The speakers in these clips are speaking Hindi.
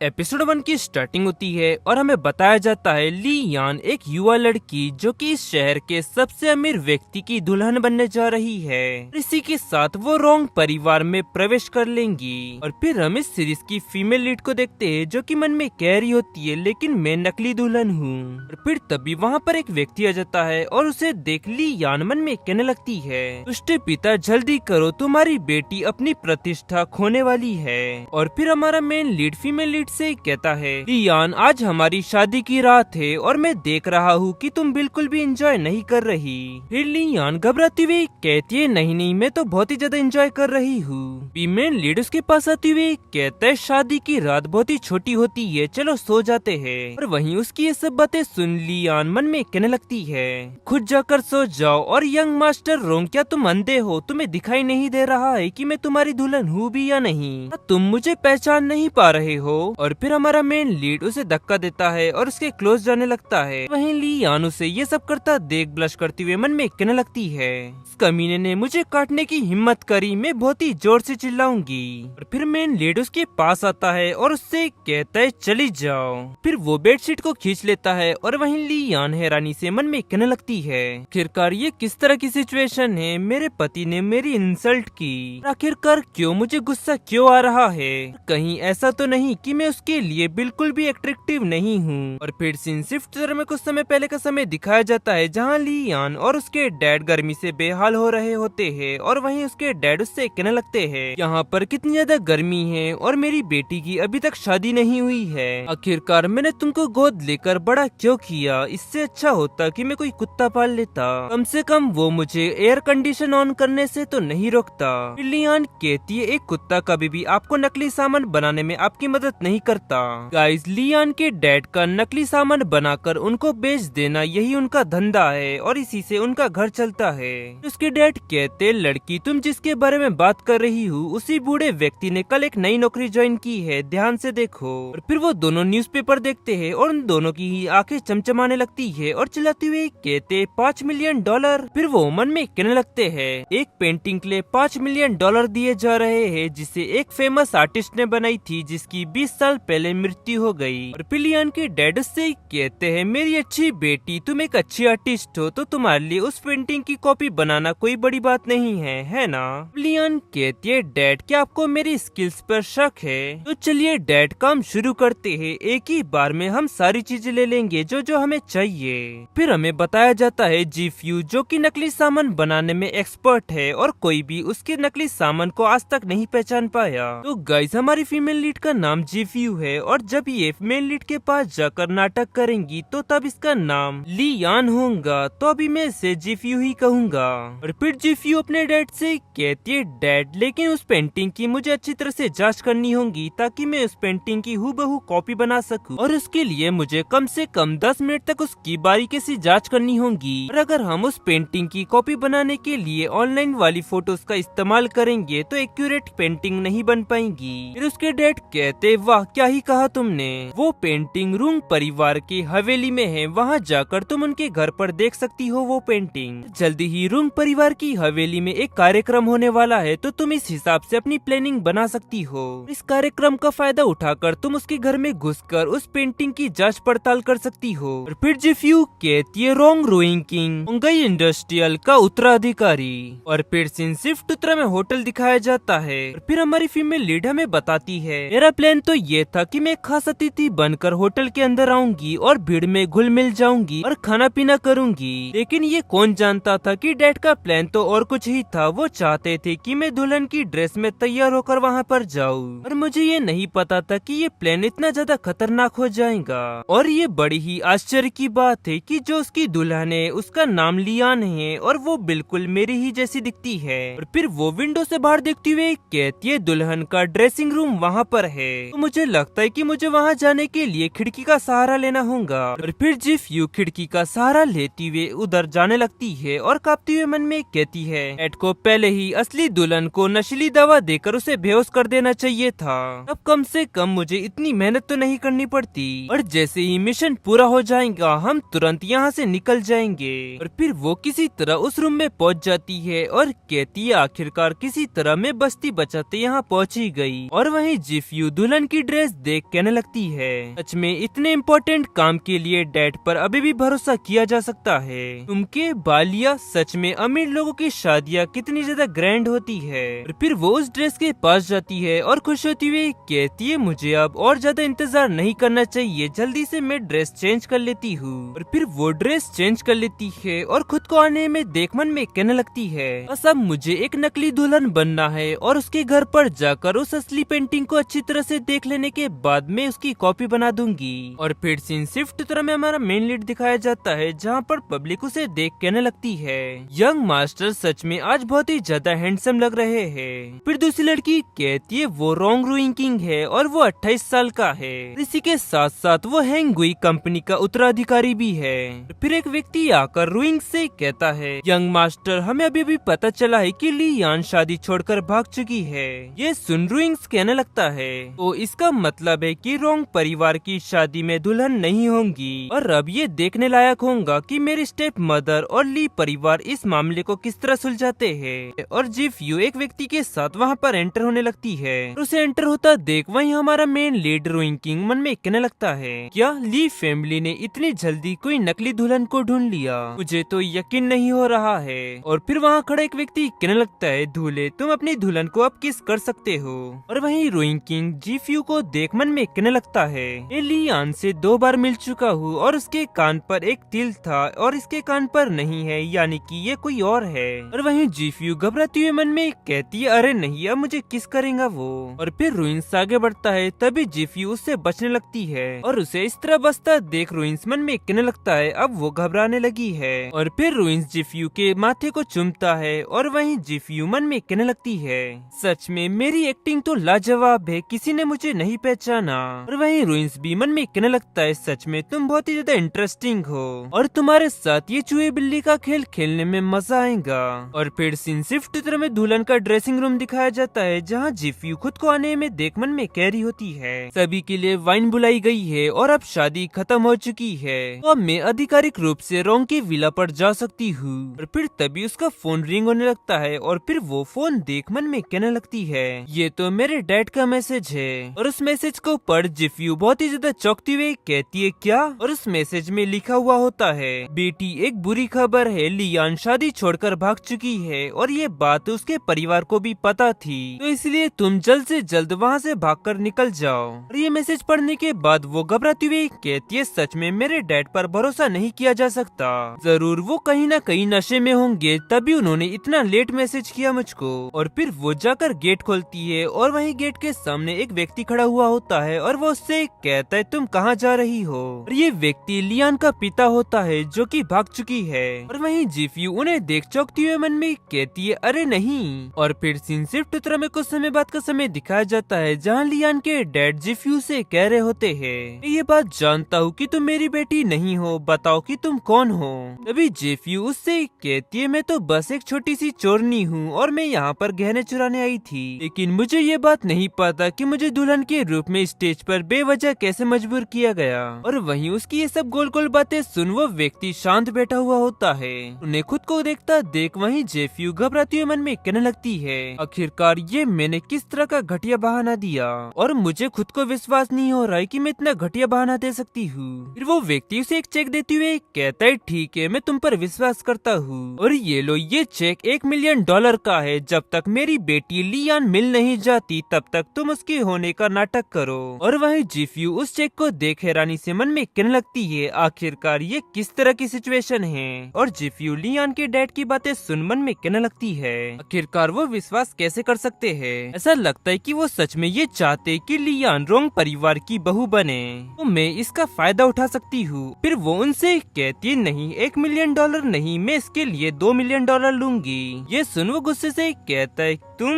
एपिसोड 1 की स्टार्टिंग होती है और हमें बताया जाता है ली यान एक युवा लड़की जो कि इस शहर के सबसे अमीर व्यक्ति की दुल्हन बनने जा रही है। इसी के साथ वो रोंग परिवार में प्रवेश कर लेंगी। और फिर हम इस सीरीज की फीमेल लीड को देखते हैं जो कि मन में कह रही होती है लेकिन मैं नकली दुल्हन हूँ। और फिर तभी वहाँ पर एक व्यक्ति आ जाता है और उसे देख ली यान मन में कहने लगती है, दुष्ट पिता जल्दी करो, तुम्हारी बेटी अपनी प्रतिष्ठा खोने वाली है। और फिर हमारा मेन लीड फीमेल लीड से कहता है, लियान आज हमारी शादी की रात है और मैं देख रहा हूँ कि तुम बिल्कुल भी एंजॉय नहीं कर रही। फिर लियान घबराती हुई कहती है, नहीं नहीं मैं तो बहुत ही ज्यादा एंजॉय कर रही हूँ। फीमेल लीड उसके पास आती हुई कहता है, शादी की रात बहुत ही छोटी होती है, चलो सो जाते हैं। और वहीं उसकी ये सब बातें सुन लियान मन में कहने लगती है, खुद जाकर सो जाओ। और यंग मास्टर रोंग, क्या तुम अंधे हो? तुम्हें दिखाई नहीं दे रहा है कि मैं तुम्हारी दुल्हन हूँ भी या नहीं? तुम मुझे पहचान नहीं पा रहे हो? और फिर हमारा मेन लीड उसे धक्का देता है और उसके क्लोज जाने लगता है। वहीं लियान उसे ये सब करता देख ब्लश करते हुए मन में कहने लगती है, इस कमीने ने मुझे काटने की हिम्मत करी, मैं बहुत ही जोर से चिल्लाऊंगी। और फिर मेन लीड उसके पास आता है और उससे कहता है, चली जाओ। फिर वो बेडशीट को खींच लेता है और वहीं लियान हैरानी से मन में कहने लगती है, आखिरकार ये किस तरह की सिचुएशन है? मेरे पति ने मेरी इंसल्ट की, आखिरकार क्यों मुझे गुस्सा क्यों आ रहा है? कहीं ऐसा तो नहीं कि मैं उसके लिए बिल्कुल भी अट्रैक्टिव नहीं हूँ। और फिर सीन शिफ्ट में कुछ समय पहले का समय दिखाया जाता है जहाँ लियान और उसके डैड गर्मी से बेहाल हो रहे होते हैं। और वहीं उसके डैड उससे कहने लगते हैं, यहाँ पर कितनी ज्यादा गर्मी है और मेरी बेटी की अभी तक शादी नहीं हुई है, आखिरकार मैंने तुमको गोद लेकर बड़ा क्यों किया? इससे अच्छा होता कि मैं कोई कुत्ता पाल लेता, कम से कम वो मुझे एयर कंडीशन ऑन करने से तो नहीं रोकता। लियान कहती है, एक कुत्ता कभी भी आपको नकली सामान बनाने में आपकी मदद नहीं करता। गाइस, लियान के डैड का नकली सामान बनाकर उनको बेच देना यही उनका धंधा है और इसी से उनका घर चलता है। उसके डैड कहते, लड़की तुम जिसके बारे में बात कर रही हो उसी बूढ़े व्यक्ति ने कल एक नई नौकरी ज्वाइन की है, ध्यान से देखो। और फिर वो दोनों न्यूज़पेपर देखते हैं और उन दोनों की ही आंखें चमचमाने लगती है और चिल्लाते हुए कहते, $5 मिलियन। फिर वो मन में कहने लगते हैं, एक पेंटिंग के लिए $5 मिलियन दिए जा रहे हैं जिसे एक फेमस आर्टिस्ट ने बनाई थी जिसकी 20 साल पहले मृत्यु हो गई। और लियान के डैड से कहते हैं, मेरी अच्छी बेटी तुम एक अच्छी आर्टिस्ट हो तो तुम्हारे लिए उस पेंटिंग की कॉपी बनाना कोई बड़ी बात नहीं है ना? लियान कहती है, डैड क्या आपको मेरी स्किल्स पर शक है? तो चलिए डैड काम शुरू करते हैं, एक ही बार में हम सारी चीजें ले लेंगे जो जो हमें चाहिए। फिर हमें बताया जाता है जीफ्यू जो कि नकली सामान बनाने में एक्सपर्ट है और कोई भी उसके नकली सामान को आज तक नहीं पहचान पाया। तो गाइस, हमारी फीमेल लीड का नाम जीफ्यू है और जब ये मेल लीड के पास जाकर नाटक करेंगी तो तब इसका नाम लियान होगा। तो अभी मैं इसे जीफ्यू ही कहूँगा। और फिर जीफ्यू अपने डैड से कहती है, डैड लेकिन उस पेंटिंग की मुझे अच्छी तरह से जांच करनी होगी ताकि मैं उस पेंटिंग की हूबहू कॉपी बना सकूं। और उसके लिए मुझे कम से कम 10 मिनट तक उसकी बारीकी से जांच करनी होगी। और अगर हम उस पेंटिंग की कॉपी बनाने के लिए ऑनलाइन वाली फोटोज का इस्तेमाल करेंगे तो एक्यूरेट पेंटिंग नहीं बन पाएंगी। फिर उसके डैड कहते, वाह क्या ही कहा तुमने, वो पेंटिंग रुंग परिवार की हवेली में है, वहाँ जाकर तुम उनके घर पर देख सकती हो वो पेंटिंग। जल्दी ही रुंग परिवार की हवेली में एक कार्यक्रम होने वाला है तो तुम इस हिसाब से अपनी प्लानिंग बना सकती हो। इस कार्यक्रम का फायदा उठाकर तुम उसके घर में घुसकर उस पेंटिंग की जांच पड़ताल कर सकती हो। और फिर जीफ्यू कहती है, रोंग रोइंग किंग होंगई इंडस्ट्रियल का उत्तराधिकारी। और फिर सीन शिफ्ट उत्तरा में होटल दिखाया जाता है। और फिर हमारी फीमेल लीड हमें बताती है, मेरा प्लान तो ये था कि मैं खास अतिथि बनकर होटल के अंदर आऊंगी और भीड़ में घुल मिल जाऊंगी और खाना पीना करूंगी। लेकिन ये कौन जानता था कि डैड का प्लान तो और कुछ ही था। वो चाहते थे कि मैं दुल्हन की ड्रेस में तैयार होकर वहाँ पर जाऊँ और मुझे ये नहीं पता था कि ये प्लान इतना ज्यादा खतरनाक हो जाएगा। और ये बड़ी ही आश्चर्य की बात है कि जो उसकी दुल्हन है उसका नाम लियान है और वो बिल्कुल मेरी ही जैसी दिखती है। और फिर वो विंडो से बाहर देखती हुए कहती है, दुल्हन का ड्रेसिंग रूम वहाँ पर है, तो मुझे लगता है कि मुझे वहाँ जाने के लिए खिड़की का सहारा लेना होगा। और फिर जीफ्यू खिड़की का सहारा लेती हुए उधर जाने लगती है और कांपते हुए मन में कहती है, डैड को पहले ही असली दुल्हन को नशीली दवा देकर उसे बेहोश कर देना चाहिए था, अब कम से कम मुझे इतनी मेहनत तो नहीं करनी पड़ती। और जैसे ही मिशन पूरा हो जाएगा हम तुरंत यहाँ से निकल जाएंगे। और फिर वो किसी तरह उस रूम में पहुँच जाती है और कहती है, आखिरकार किसी तरह मैं बस्ती बचाते यहाँ पहुँची गई। और वहीं जीफ्यू दुल्हन की ड्रेस देख कहने लगती है, सच में इतने इम्पोर्टेंट काम के लिए डैड पर अभी भी भरोसा किया जा सकता है। तुमके बालिया, सच में अमीर लोगों की शादियाँ कितनी ज्यादा ग्रैंड होती है। और फिर वो उस ड्रेस के पास जाती है और खुश होती हुई कहती है, मुझे अब और ज्यादा इंतजार नहीं करना चाहिए, जल्दी से मैं ड्रेस चेंज कर लेती हूँ। और फिर वो ड्रेस चेंज कर लेती है और खुद को आने में देख मन में कहने लगती है, बस अब मुझे एक नकली दुल्हन बनना है और उसके घर पर जाकर उस असली पेंटिंग को अच्छी तरह से देख लेने के बाद में उसकी कॉपी बना दूंगी। और फिर सीन शिफ्ट तरह में हमारा मेन लीड दिखाया जाता है, जहाँ पर पब्लिक उसे देख कहने लगती है, यंग मास्टर सच में आज बहुत ही ज्यादा हैंडसम लग रहे हैं। फिर दूसरी लड़की कहती है वो रोंग रूइंग किंग है और वो 28 साल का है। इसी के साथ साथ वो हैंगुई कंपनी का उत्तराधिकारी भी है। फिर एक व्यक्ति आकर रूइंग से कहता है, यंग मास्टर हमें अभी भी पता चला है कि ली यान शादी छोड़कर भाग चुकी है। ये सुन रूइंग्स कहने लगता है, तो इसका मतलब है कि रोंग परिवार की शादी में दुल्हन नहीं होंगी और अब ये देखने लायक होगा कि मेरी स्टेप मदर और ली परिवार इस मामले को किस तरह सुलझाते हैं। और जिफ्यू एक व्यक्ति के साथ वहाँ पर एंटर होने लगती है। उसे एंटर होता देख वहीं हमारा मेन लीड रूइंग किंग मन में कहने लगता है, क्या ली फैमिली ने इतनी जल्दी कोई नकली दुल्हन को ढूंढ लिया, मुझे तो यकीन नहीं हो रहा है। और फिर वहाँ खड़ा एक व्यक्ति कहने लगता है, दूल्हे तुम अपनी दुल्हन को अब किस कर सकते हो। और वहीं रूइंग किंग जिफ्यू को देख मन में कहने लगता है, लियान से 2 बार मिल चुका हूँ और उसके कान पर एक तिल था और इसके कान पर नहीं है, यानी कि ये कोई और है। और वहीं जिफ्यू घबराती हुई मन में कहती है, अरे नहीं अब मुझे किस करेगा वो। और फिर रूइंस आगे बढ़ता है, तभी जिफ्यू उससे बचने लगती है और उसे इस तरह बचता देख रूइंस मन में कहने लगता है अब वो घबराने लगी है। और फिर रूइंस जिफ्यू के माथे को चूमता है और वहीं जिफ्यू मन में कहने लगती है, सच में मेरी एक्टिंग तो लाजवाब है, किसी ने मुझे नहीं पहचाना। और वहीं रूइंस भी मन में कहने लगता है, सच में तुम बहुत ही ज्यादा इंटरेस्टिंग हो और तुम्हारे साथ ये चूहे बिल्ली का खेल खेलने में मजा आएगा। और फिर सीन शिफ्ट तरह में दुल्हन का ड्रेसिंग रूम दिखाया जाता है, जहाँ जिफ्यू खुद को आने में देख मन में कह रही होती है, सभी के लिए वाइन बुलाई गई है और अब शादी खत्म हो चुकी है, तो अब मैं आधिकारिक रूप से रोंग की विला पर जा सकती हूँ। और फिर तभी उसका फोन रिंग होने लगता है और फिर वो फोन देख मन में कहने लगती है, ये तो मेरे डैड का मैसेज है। और उस मैसेज को पढ़ जिफ्यू बहुत ही ज्यादा चौंकती हुई कहती है, क्या? और उस मैसेज में लिखा हुआ होता है, बेटी एक बुरी खबर है, लियान शादी छोड़कर भाग चुकी है और ये बात उसके परिवार को भी पता थी, तो इसलिए तुम जल्द से जल्द वहाँ से भागकर निकल जाओ। और ये मैसेज पढ़ने के बाद वो घबराती हुई कहती है, सच में मेरे डैड पर भरोसा नहीं किया जा सकता, जरूर वो कहीं ना कहीं नशे में होंगे, तभी उन्होंने इतना लेट मैसेज किया मुझको। और फिर वो जाकर गेट खोलती है और वहीं गेट के सामने एक व्यक्ति खड़ा हुआ होता है और वो उससे कहता है, तुम कहाँ जा रही हो? और ये व्यक्ति लियान का पिता होता है जो कि भाग चुकी है। और वहीं जिफ्यू उन्हें देख चौंकती हुए मन में कहती है, अरे नहीं। और फिर सीन शिफ्ट तरह में कुछ समय बाद का समय दिखाया जाता है, जहाँ लियान के डैड जिफ्यू से कह रहे होते हैं, ये बात जानता हूँ कि तुम मेरी बेटी नहीं हो, बताओ कि तुम कौन हो। तभी जिफ्यू उससे कहती है, मैं तो बस एक छोटी सी चोरनी हूँ और मैं यहाँ पर गहने चुराने आई थी, लेकिन मुझे ये बात नहीं पता कि मुझे दुल्हन के रूप में स्टेज पर बेवजह कैसे मजबूर किया गया। और वहीं उसकी ये सब गोल गोल बातें सुन वो व्यक्ति शांत बैठा हुआ होता है। उन्हें खुद को देखता देख वहीं जिफ्यू घबराती हुई मन में कहने लगती है, आखिरकार ये मैंने किस तरह का घटिया बहाना दिया और मुझे खुद को विश्वास नहीं हो रहा है कि मैं इतना घटिया बहाना दे सकती हूँ। फिर वो व्यक्ति उसे एक चेक देते हुए कहता है, ठीक है मैं तुम पर विश्वास करता हूँ और ये लो, ये चेक $1 मिलियन का है, जब तक मेरी बेटी लियान मिल नहीं जाती तब तक तुम उसके होने का नाटक करो। और वहीं जिफ्यू उस चेक को देख हैरानी से मन में कहने लगती है, आखिरकार ये किस तरह की सिचुएशन है। और जिफ्यू लियान के डैड की बातें सुन मन में कहने लगती है, आखिरकार वो विश्वास कैसे कर सकते हैं, ऐसा लगता है कि वो सच में ये चाहते कि लियान रोंग परिवार की बहू बने, तो मैं इसका फायदा उठा सकती हूँ। फिर वो उनसे कहती है, नहीं $1 मिलियन नहीं, मैं इसके लिए $2 मिलियन लूंगी। ये सुन वो गुस्से से कहता है, तुम?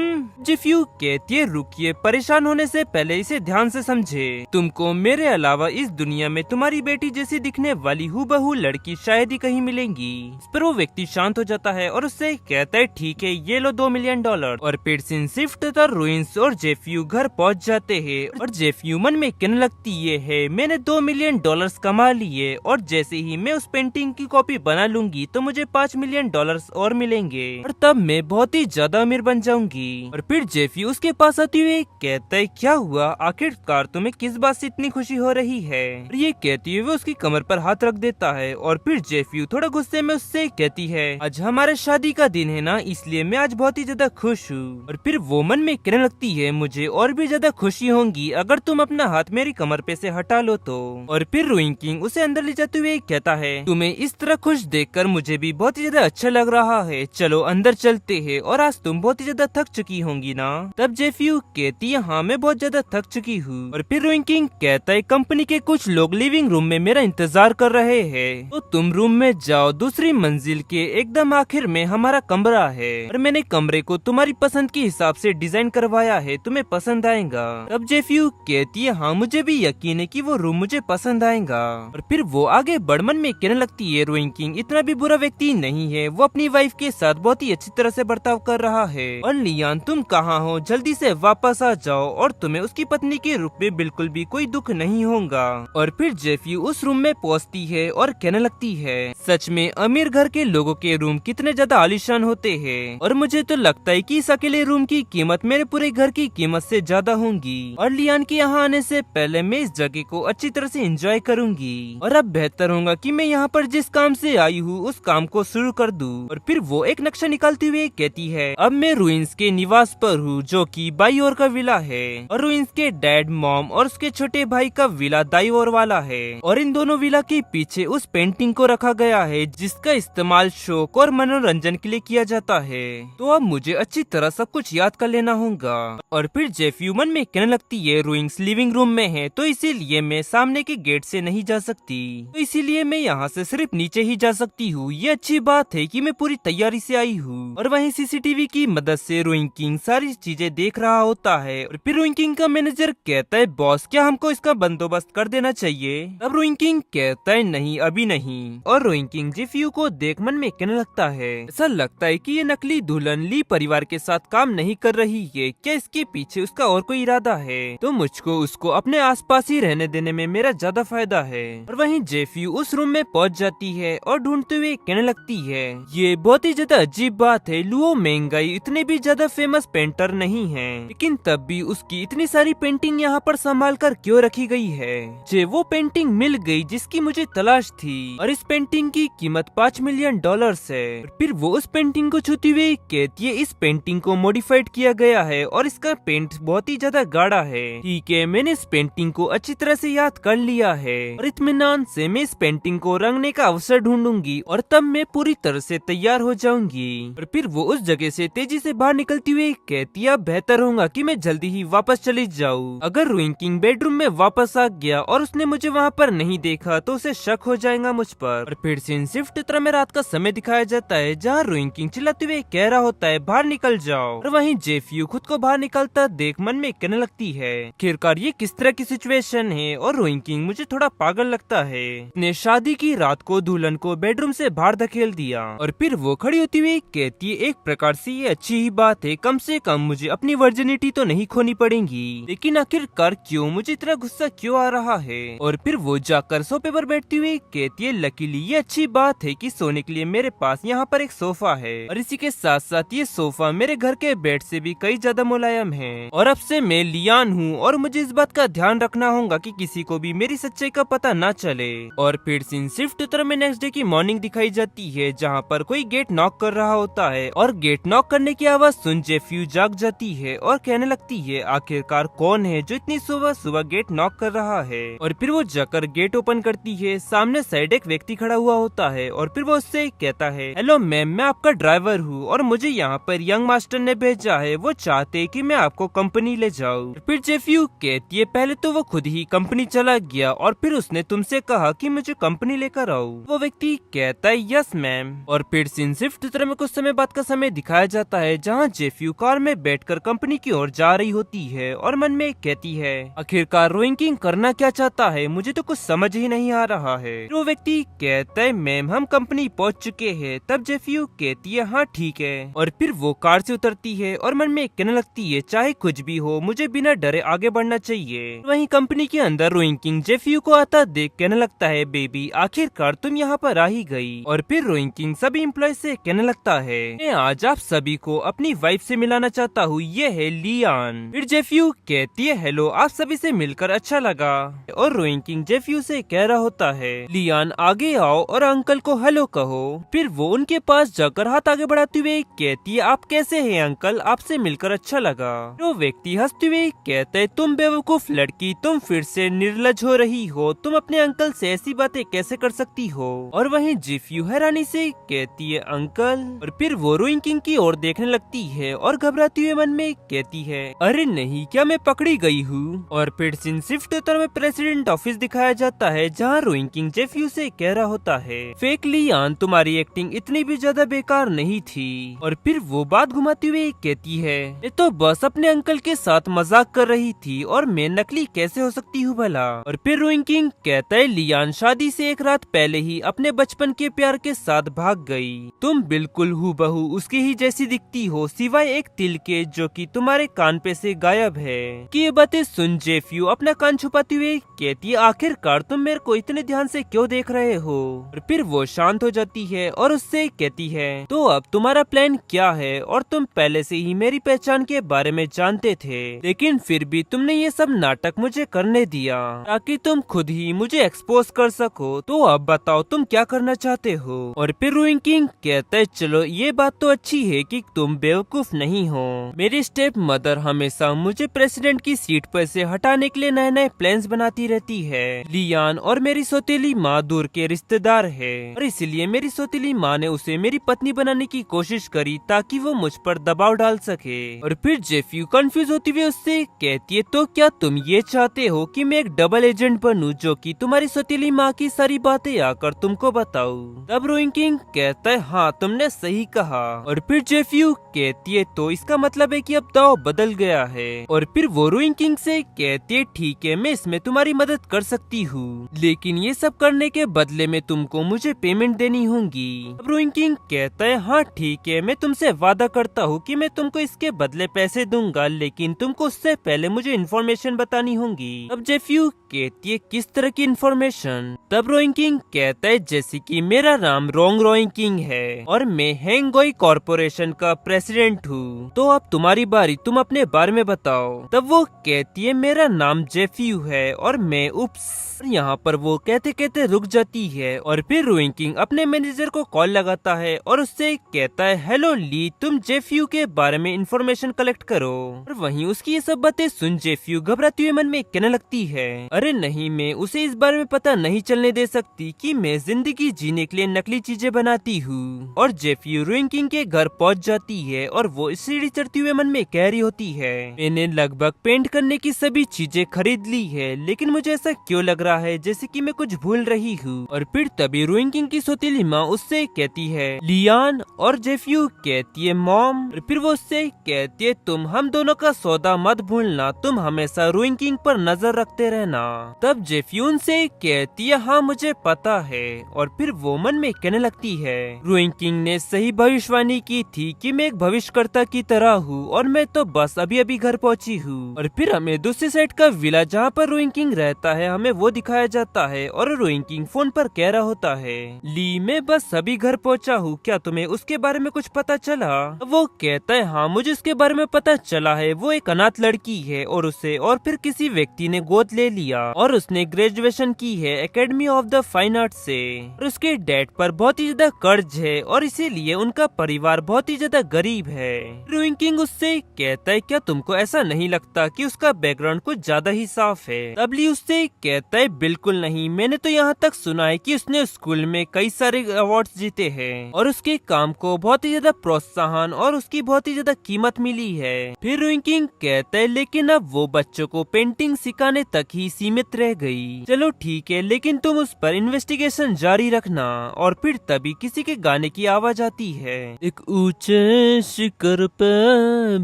जिफ्यू कहती है, रुकिए, परेशान होने से पहले इसे ध्यान से समझे, तुमको मेरे अलावा इस दुनिया में तुम्हारी बेटी जैसी दिखने वाली हूबहू लड़की शायद ही कहीं मिलेंगी। इस पर वो व्यक्ति शांत हो जाता है और उससे कहता है, ठीक है ये लो $2 मिलियन। और फिर सीन शिफ्ट तथा रूइंस और जेफ्यू घर पहुंच जाते हैं और जेफ्यू मन में कहने लगती है, मैंने $2 मिलियन कमा लिए और जैसे ही मैं उस पेंटिंग की कॉपी बना लूंगी तो मुझे $5 मिलियन और मिलेंगे और तब मैं बहुत ही ज्यादा अमीर बन जाऊंगी। होंगी। और फिर जेफी उसके पास आते हुए कहता है क्या हुआ, आखिरकार तुम्हें किस बात से इतनी खुशी हो रही है। और ये कहती हुए उसकी कमर पर हाथ रख देता है और फिर जेफी थोड़ा गुस्से में उससे कहती है आज हमारे शादी का दिन है ना, इसलिए मैं आज बहुत ही ज्यादा खुश हूँ। और फिर वो मन में कहने लगती है मुझे और भी ज्यादा खुशी होगी अगर तुम अपना हाथ मेरी कमर पे से हटा लो तो। और फिर रुइन किंग उसे अंदर ले जाते हुए कहता है तुम्हें इस तरह खुश देखकर मुझे भी बहुत ही ज्यादा अच्छा लग रहा है, चलो अंदर चलते हैं और आज तुम बहुत ही ज्यादा थक चुकी होंगी ना। तब जेफी कहती है हाँ मैं बहुत ज्यादा थक चुकी हूँ। और फिर रुइन किंग कहता है कंपनी के कुछ लोग लिविंग रूम में मेरा इंतजार कर रहे हैं, तो तुम रूम में जाओ, दूसरी मंजिल के एकदम आखिर में हमारा कमरा है और मैंने कमरे को तुम्हारी पसंद के हिसाब से डिजाइन करवाया है, तुम्हें पसंद आएगा। तब जेफी कहती है हाँ मुझे भी यकीन है कि वो रूम मुझे पसंद आएगा। और फिर वो आगे बढ़मन में कहने लगती है रुइन किंग इतना भी बुरा व्यक्ति नहीं है, वो अपनी वाइफ के साथ बहुत ही अच्छी तरह से बर्ताव कर रहा है। और लियान तुम कहाँ हो, जल्दी से वापस आ जाओ और तुम्हें उसकी पत्नी के रूप में बिल्कुल भी कोई दुख नहीं होगा। और फिर जेफी उस रूम में पहुंचती है और कहने लगती है सच में अमीर घर के लोगों के रूम कितने ज्यादा आलीशान होते हैं और मुझे तो लगता है कि इस अकेले रूम की कीमत मेरे पूरे घर की कीमत से ज्यादा होंगी। और लियान के यहाँ आने से पहले मैं इस जगह को अच्छी तरह से एंजॉय करूंगी और अब बेहतर होगा कि मैं यहाँ पर जिस काम से आई हूँ उस काम को शुरू कर दूं। और फिर वो एक नक्शा निकालते हुए कहती है अब मैं रुइंस के निवास पर हूँ जो कि बाई ओर का विला है और रुइंस के डैड मॉम और उसके छोटे भाई का विला दाई ओर वाला है। और इन दोनों विला के पीछे उस पेंटिंग को रखा गया है जिसका इस्तेमाल शौक और मनोरंजन के लिए किया जाता है, तो अब मुझे अच्छी तरह सब कुछ याद कर लेना होगा। और फिर जेफी मन में कहने लगती है रुइंस लिविंग रूम में है तो इसीलिए मैं सामने के गेट से नहीं जा सकती, तो इसीलिए मैं यहाँ से सिर्फ नीचे ही जा सकती हूँ। ये अच्छी बात है कि मैं पूरी तैयारी से आई हूँ। और वहीं सीसीटीवी की मदद से रुइन किंग सारी चीजें देख रहा होता है। और फिर रुइन किंग का मैनेजर कहता है बॉस क्या हमको इसका बंदोबस्त कर देना चाहिए। तब रुइन किंग कहता है नहीं अभी नहीं। और रुइन किंग जेफी को देख मन में कहने लगता है ऐसा लगता है कि ये नकली दुल्हन ली परिवार के साथ काम नहीं कर रही है, क्या इसके पीछे उसका और कोई इरादा है, तो मुझको उसको अपने आसपास ही रहने देने में मेरा ज्यादा फायदा है। और वहीं जेफी उस रूम में पहुंच जाती है और ढूंढते हुए कहने लगती है ये बहुत ही ज्यादा अजीब बात है, लुओ मेंगाई इतने भी ज्यादा फेमस पेंटर नहीं है, लेकिन तब भी उसकी इतनी सारी पेंटिंग यहाँ पर संभाल कर क्यों रखी गई है। जे वो पेंटिंग मिल गई जिसकी मुझे तलाश थी और इस पेंटिंग की कीमत $5 मिलियन है। फिर वो उस पेंटिंग को छूती हुई कहती है इस पेंटिंग को मॉडिफाइड किया गया है और इसका पेंट बहुत ही ज्यादा गाढ़ा है। ठीक है मैंने इस पेंटिंग को अच्छी तरह से याद कर लिया है और इत्मीनान से मैं इस पेंटिंग को रंगने का अवसर ढूंढूंगी और तब मैं पूरी तरह से तैयार हो जाऊंगी। और फिर वो उस जगह से तेजी से बाहर निकलती हुई कहती है बेहतर होगा कि मैं जल्दी ही वापस चली जाऊँ। अगर रुइन किंग बेडरूम में वापस आ गया और उसने मुझे वहाँ पर नहीं देखा तो उसे शक हो जाएगा मुझ पर। और फिर सीन शिफ्ट तरह में रात का समय दिखाया जाता है जहाँ रुइन किंग चिल्लाते हुए कह रहा होता है बाहर निकल जाओ। और वहीं जेफी खुद को बाहर निकलता देख मन में कहने लगती है आखिरकार ये किस तरह की सिचुएशन है और रुइन किंग मुझे थोड़ा पागल लगता है, ने शादी की रात को दुल्हन को बेडरूम से बाहर धकेल दिया। और फिर वो खड़ी होती हुई कहती है एक प्रकार से ये अच्छी ही बात है, कम से कम मुझे अपनी वर्जिनिटी तो नहीं खोनी पड़ेगी, लेकिन आखिरकार क्यों मुझे इतना गुस्सा क्यों आ रहा है। और फिर वो जाकर सोफे पर बैठती हुई कहती है लकीली ये अच्छी बात है कि सोने के लिए मेरे पास यहाँ पर एक सोफा है और इसी के साथ साथ ये सोफा मेरे घर के बेड से भी कई ज्यादा मुलायम है। और अब से मैं लियान हूँ और मुझे इस बात का ध्यान रखना होगा कि किसी को भी मेरी सच्चाई का पता न चले। और फिर सीन शिफ्ट तरह में नेक्स्ट डे की मॉर्निंग दिखाई जाती है जहाँ पर कोई गेट नॉक कर रहा होता है और गेट नॉक करने की आवाज सुन जेफ्यू जाग जाती है और कहने लगती है आखिरकार कौन है जो इतनी सुबह सुबह गेट नॉक कर रहा है। और फिर वो जाकर गेट ओपन करती है, सामने साइड एक व्यक्ति खड़ा हुआ होता है और फिर वो उससे कहता है हेलो मैम मैं आपका ड्राइवर हूँ और मुझे यहाँ पर यंग मास्टर ने भेजा है, वो चाहते हैं कि मैं आपको कंपनी ले जाऊँ। फिर जेफ्यू कहती है पहले तो वो खुद ही कंपनी चला गया और फिर उसने तुमसे कहा कि मुझे कंपनी लेकर आओ। वो व्यक्ति कहता है यस मैम। और फिर सीन शिफ्ट तरह में कुछ समय बाद का समय दिखाया जाता है जहाँ जेफ्यू कार में बैठकर कंपनी की ओर जा रही होती है और मन में कहती है आखिरकार रुइन किंग करना क्या चाहता है, मुझे तो कुछ समझ ही नहीं आ रहा है। वो व्यक्ति कहता है मैम हम कंपनी पहुँच चुके हैं। तब जेफ्यू कहती है हाँ ठीक है। और फिर वो कार से उतरती है और मन में कहने लगती है चाहे कुछ भी हो मुझे बिना डरे आगे बढ़ना चाहिए। वहीं कंपनी के अंदर रुइन किंग जेफ्यू को आता देख कहने लगता है बेबी आखिरकार तुम यहाँ पर आ ही गई। और फिर रुइन किंग सभी एम्प्लॉय से कहने लगता है मैं आज आप सभी को अपनी वाइफ से मिलाना चाहता हूँ, ये है लियान। फिर जेफ्यू कहती है हेलो, आप सभी से मिलकर अच्छा लगा। और रोइंग किंग जेफ्यू से कह रहा होता है लियान आगे आओ और अंकल को हेलो कहो। फिर वो उनके पास जाकर हाथ आगे बढ़ाते हुए कहती है आप कैसे हैं अंकल, आपसे मिलकर अच्छा लगा। वो व्यक्ति हंसते हुए कहता है तुम बेवकूफ लड़की, तुम फिर से निर्लज हो रही हो, तुम अपने अंकल से ऐसी बातें कैसे कर सकती हो। और वहीं जेफ्यू हैरानी से कहती है अंकल। और फिर वो रोइंग किंग की ओर देखने लगती है और घबराती हुए मन में कहती है अरे नहीं, क्या मैं पकड़ी गई हूँ। और फिर सीन शिफ्ट होता है प्रेसिडेंट ऑफिस दिखाया जाता है, जहाँ रोइंग किंग जेफ्यू से कह रहा होता है फेक लियान, तुम्हारी एक्टिंग इतनी भी ज्यादा बेकार नहीं थी। और फिर वो बात घुमाती हुए कहती है ये तो बस अपने अंकल के साथ मजाक कर रही थी और मैं नकली कैसे हो सकती हूँ भला। और फिर रोइंग किंग कहता है लियान शादी से एक रात पहले ही अपने बचपन के प्यार के साथ भाग गई, तुम बिल्कुल हूबहू उसकी ही जैसी दिखती हो सिवाय एक तिल के जो कि तुम्हारे कान पे से गायब है। कि ये बातें सुन जेफ्यू अपना कान छुपाती हुए कहती है आखिरकार तुम मेरे को इतने ध्यान से क्यों देख रहे हो। और फिर वो शांत हो जाती है और उससे कहती है तो अब तुम्हारा प्लान क्या है, और तुम पहले से ही मेरी पहचान के बारे में जानते थे, लेकिन फिर भी तुमने ये सब नाटक मुझे करने दिया ताकि तुम खुद ही मुझे एक्सपोज कर सको, तो अब बताओ तुम क्या करना चाहते हो। और फिर रोइंग किंग कहता है चलो ये बात तो अच्छी है कि तुम बेवकूफ नहीं हो, मेरी स्टेप मदर हमेशा मुझे प्रेसिडेंट की सीट पर से हटाने के लिए नए नए प्लान्स बनाती रहती है। लियान और मेरी सौतेली माँ दूर के रिश्तेदार है और इसलिए मेरी सौतेली माँ ने उसे मेरी पत्नी बनाने की कोशिश करी ताकि वो मुझ पर दबाव डाल सके। और फिर जेफ्यू कंफ्यूज होती हुई उससे कहती है तो क्या तुम ये चाहते हो कि मैं एक डबल एजेंट बनूं जो कि तुम्हारी सौतेली माँ की सारी बातें आकर तुमको बताऊं। तब रोइंग किंग कहता है हाँ तुमने सही कहा। और फिर जेफ्यू कहती है तो इसका मतलब है कि अब दाव बदल गया है। और फिर वो रोइंग किंग से कहती है ठीक है मैं इसमें तुम्हारी मदद कर सकती हूँ, लेकिन ये सब करने के बदले में तुमको मुझे पेमेंट देनी होगी। अब रोइंग किंग कहता है हाँ ठीक है, मैं तुमसे वादा करता हूँ कि मैं तुमको इसके बदले पैसे दूंगा, लेकिन तुमको उससे पहले मुझे इन्फॉर्मेशन बतानी होगी। अब जेफ्यू कहती है किस तरह की इन्फॉर्मेशन। तब रोइंग किंग कहता है जैसे कि मेरा नाम रोंग रोइंग किंग है और मैं हैंगोई कॉर्पोरेशन का प्रेसिडेंट हूँ, तो अब तुम्हारी बारी, तुम अपने बारे में बताओ। तब वो कहती है मेरा नाम जेफ्यू है और मैं उप्स। यहाँ पर वो कहते कहते रुक जाती है और फिर रोइंग किंग अपने मैनेजर को कॉल लगाता है और उससे कहता है हेलो ली, तुम जेफ्यू के बारे में इंफॉर्मेशन कलेक्ट करो। और वहीं उसकी ये सब बातें सुन जेफ्यू घबराते हुए मन में कहने लगती है अरे नहीं, मैं उसे इस बारे में पता नहीं चलने दे सकती कि मैं जिंदगी जीने के लिए नकली चीजें बनाती हूँ। और जेफ्यू रोइंग किंग के घर पहुँच जाती है और वो सीढ़ी चढ़ती हुए मन में कह रही होती है मैंने लगभग पेंट करने की सभी चीजें खरीद ली है, लेकिन मुझे ऐसा क्यों लग रहा है जैसे कि मैं कुछ भूल रही हूँ। और फिर तभी रोइंग किंग की सौतेली माँ उससे कहती है लियान, और जेफ्यू कहती है मॉम। और फिर वो उससे कहती है तुम हम दोनों का सौदा मत भूलना, तुम हमेशा रोइंग किंग पर नजर रखते रहना। तब जेफ्यू उनसे कहती है हाँ मुझे पता है। और फिर वो मन में कहने लगती है रोइंग किंग ने सही भविष्यवाणी की थी कि मैं एक भविष्यकर्ता की तरह हूँ और मैं तो बस अभी अभी घर पहुँची हूँ। और फिर हमें दूसरी साइड का विला जहाँ पर रोइंग किंग रहता है हमें वो दिखाया जाता है और रोइंग किंग फोन पर कह रहा होता है ली मैं बस अभी घर पहुंचा हूँ, क्या तुम्हें उसके बारे में कुछ पता चला। वो कहता है हाँ मुझे उसके बारे में पता चला है, वो एक अनाथ लड़की है और उसे और फिर किसी व्यक्ति ने गोद ले लिया और उसने ग्रेजुएशन की है academy of the fine art से। और उसके डैड पर बहुत ही ज्यादा कर्ज है और इसीलिए उनका परिवार बहुत ही ज्यादा गरीब है। रोइंग किंग उससे कहता है क्या तुमको ऐसा नहीं लगता कि उसका बैकग्राउंड कुछ ज्यादा ही साफ है। तब ली उससे कहता है बिल्कुल नहीं, मैंने तो यहाँ तक सुना है कि उसने स्कूल में कई सारे अवार्ड्स जीते हैं और उसके काम को बहुत ही ज्यादा प्रोत्साहन और उसकी बहुत ही ज्यादा कीमत मिली है। फिर रोइंग किंग कहता है लेकिन अब वो बच्चों को पेंटिंग सिखाने तक ही सीमित रह गई। चलो ठीक है, लेकिन तुम उस पर इन्वेस्टिगेशन जारी रखना। और फिर तभी किसी के गाने की आवाज आती है एक ऊंचे शिखर पे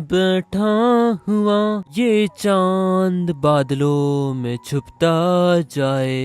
बैठा हुआ ये चांद बादलों में छुपता जाए।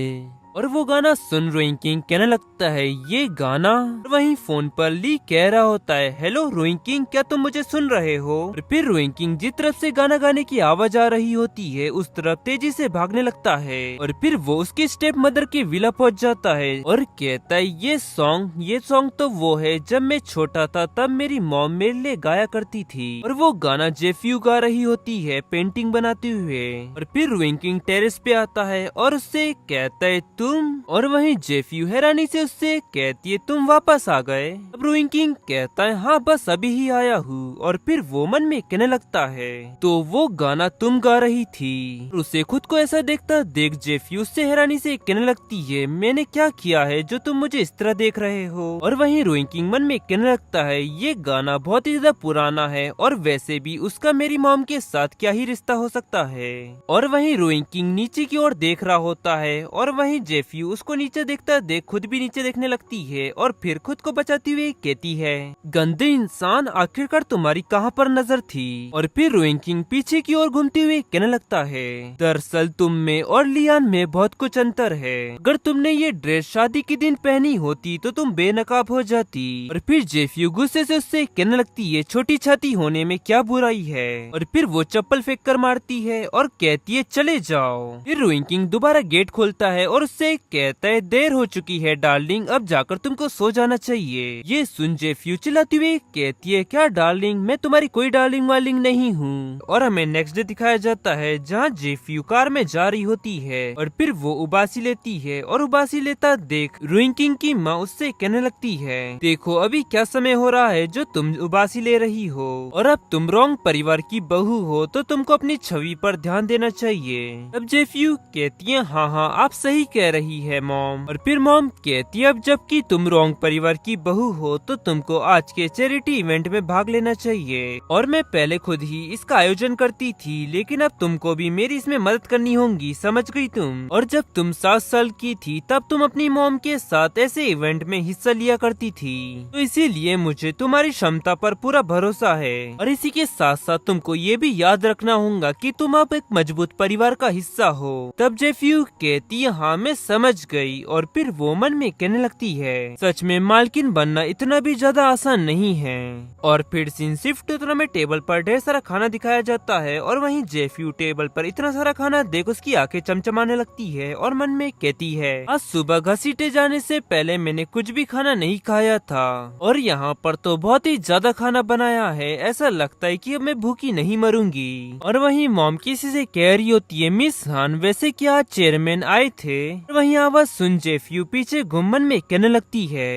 और वो गाना सुन रोइंग कहने लगता है ये गाना। वहीं फोन पर ली कह रहा होता है हेलो रोइंग, क्या तुम मुझे सुन रहे हो? और फिर रोइंग जिस तरफ से गाना गाने की आवाज आ रही होती है उस तरफ तेजी से भागने लगता है और फिर वो उसकी स्टेप मदर की विला पहुंच जाता है और कहता है ये सॉन्ग तो वो है जब मैं छोटा था तब मेरी मॉम मेरे लिए गाया करती थी। और वो गाना जेफ्यू गा रही होती है पेंटिंग बनाते हुए। और फिर रोइंग टेरेस पे आता है और उससे कहता है तुम, और वहीं जेफ्यू हैरानी से उससे कहती है तुम वापस आ गए? अब रोइंग कहता है हाँ बस अभी ही आया हूँ। और फिर वो मन में कहने लगता है तो वो गाना तुम गा रही थी। और उसे खुद को ऐसा देखता देख जेफ्यू उससे हैरानी से कहने लगती है मैंने क्या किया है जो तुम मुझे इस तरह देख रहे हो? और वहीं रोइंग मन में कहने लगता है ये गाना बहुत ही ज्यादा पुराना है और वैसे भी उसका मेरी मॉम के साथ क्या ही रिश्ता हो सकता है। और वहीं रोइंग नीचे की ओर देख रहा होता है और वहीं जेफ्यू उसको नीचे देखता देख खुद भी नीचे देखने लगती है और फिर खुद को बचाती हुई कहती है गंदे इंसान आखिरकार तुम्हारी कहाँ पर नजर थी? और फिर रोइंग पीछे की ओर घूमते हुए कहने लगता है दरअसल तुम में और लियान में बहुत कुछ अंतर है। अगर तुमने ये ड्रेस शादी के दिन पहनी होती तो तुम बेनकाब हो जाती। और फिर जेफ्यू गुस्से से उससे कहने लगती है छोटी छाती होने में क्या बुराई है? और फिर वो चप्पल फेंक कर मारती है और कहती है चले जाओ। फिर रोइंग दोबारा गेट खोलता है और उससे कहता है देर हो चुकी है डार्लिंग, अब जाकर तुमको सो जाना चाहिए। ये सुन जेफ्यू चिल्लाती हुई कहती है क्या डार्लिंग, मैं तुम्हारी कोई डार्लिंग वार्लिंग नहीं हूँ। और हमें नेक्स्ट डे दिखाया जाता है जहाँ जेफ्यू कार में जा रही होती है और फिर वो उबासी लेती है और उबासी लेता देख रोइंग की माँ उससे कहने लगती है देखो अभी क्या समय हो रहा है जो तुम उबासी ले रही हो, और अब तुम रॉन्ग परिवार की बहू हो तो तुमको अपनी छवि पर ध्यान देना चाहिए। अब जेफ्यू कहती है हाँ आप सही कह रही है मॉम। और फिर मॉम कहती है अब जबकि तुम रॉन्ग परिवार की बहू हो तो तुमको आज के चैरिटी इवेंट में भाग लेना चाहिए। और मैं पहले खुद ही इसका आयोजन करती थी लेकिन अब तुमको भी मेरी इसमें मदद करनी होगी, समझ गई तुम? और जब तुम 7 साल की थी तब तुम अपनी मॉम के साथ ऐसे इवेंट में हिस्सा लिया करती थी, तो इसीलिए मुझे तुम्हारी क्षमता पर पूरा भरोसा है। और इसी के साथ साथ तुमको ये भी याद रखना होगा कि तुम अब एक मजबूत परिवार का हिस्सा हो। तब जेफ्यू कहती है हाँ मैं समझ गई। और फिर वो मन में कहने लगती है सच में मालकिन बनना इतना भी ज्यादा आसान नहीं है। और फिर सीन शिफ्ट होता में टेबल पर ढेर सारा खाना दिखाया जाता है और वहीं जेफ्यू टेबल पर इतना सारा खाना देख उसकी आंखें चमचमाने लगती है और मन में कहती है आज सुबह घसीटे जाने से पहले मैंने कुछ भी खाना नहीं खाया था और यहाँ पर तो बहुत ही ज्यादा खाना बनाया है, ऐसा लगता है कि अब मैं भूखी नहीं मरूंगी। और वहीं मॉम किसी से कह रही होती है मिस हान वैसे क्या चेयरमैन आए थे? वहीं आवाज सुन जेफ्यू पीछे घुमन में कहने लगती है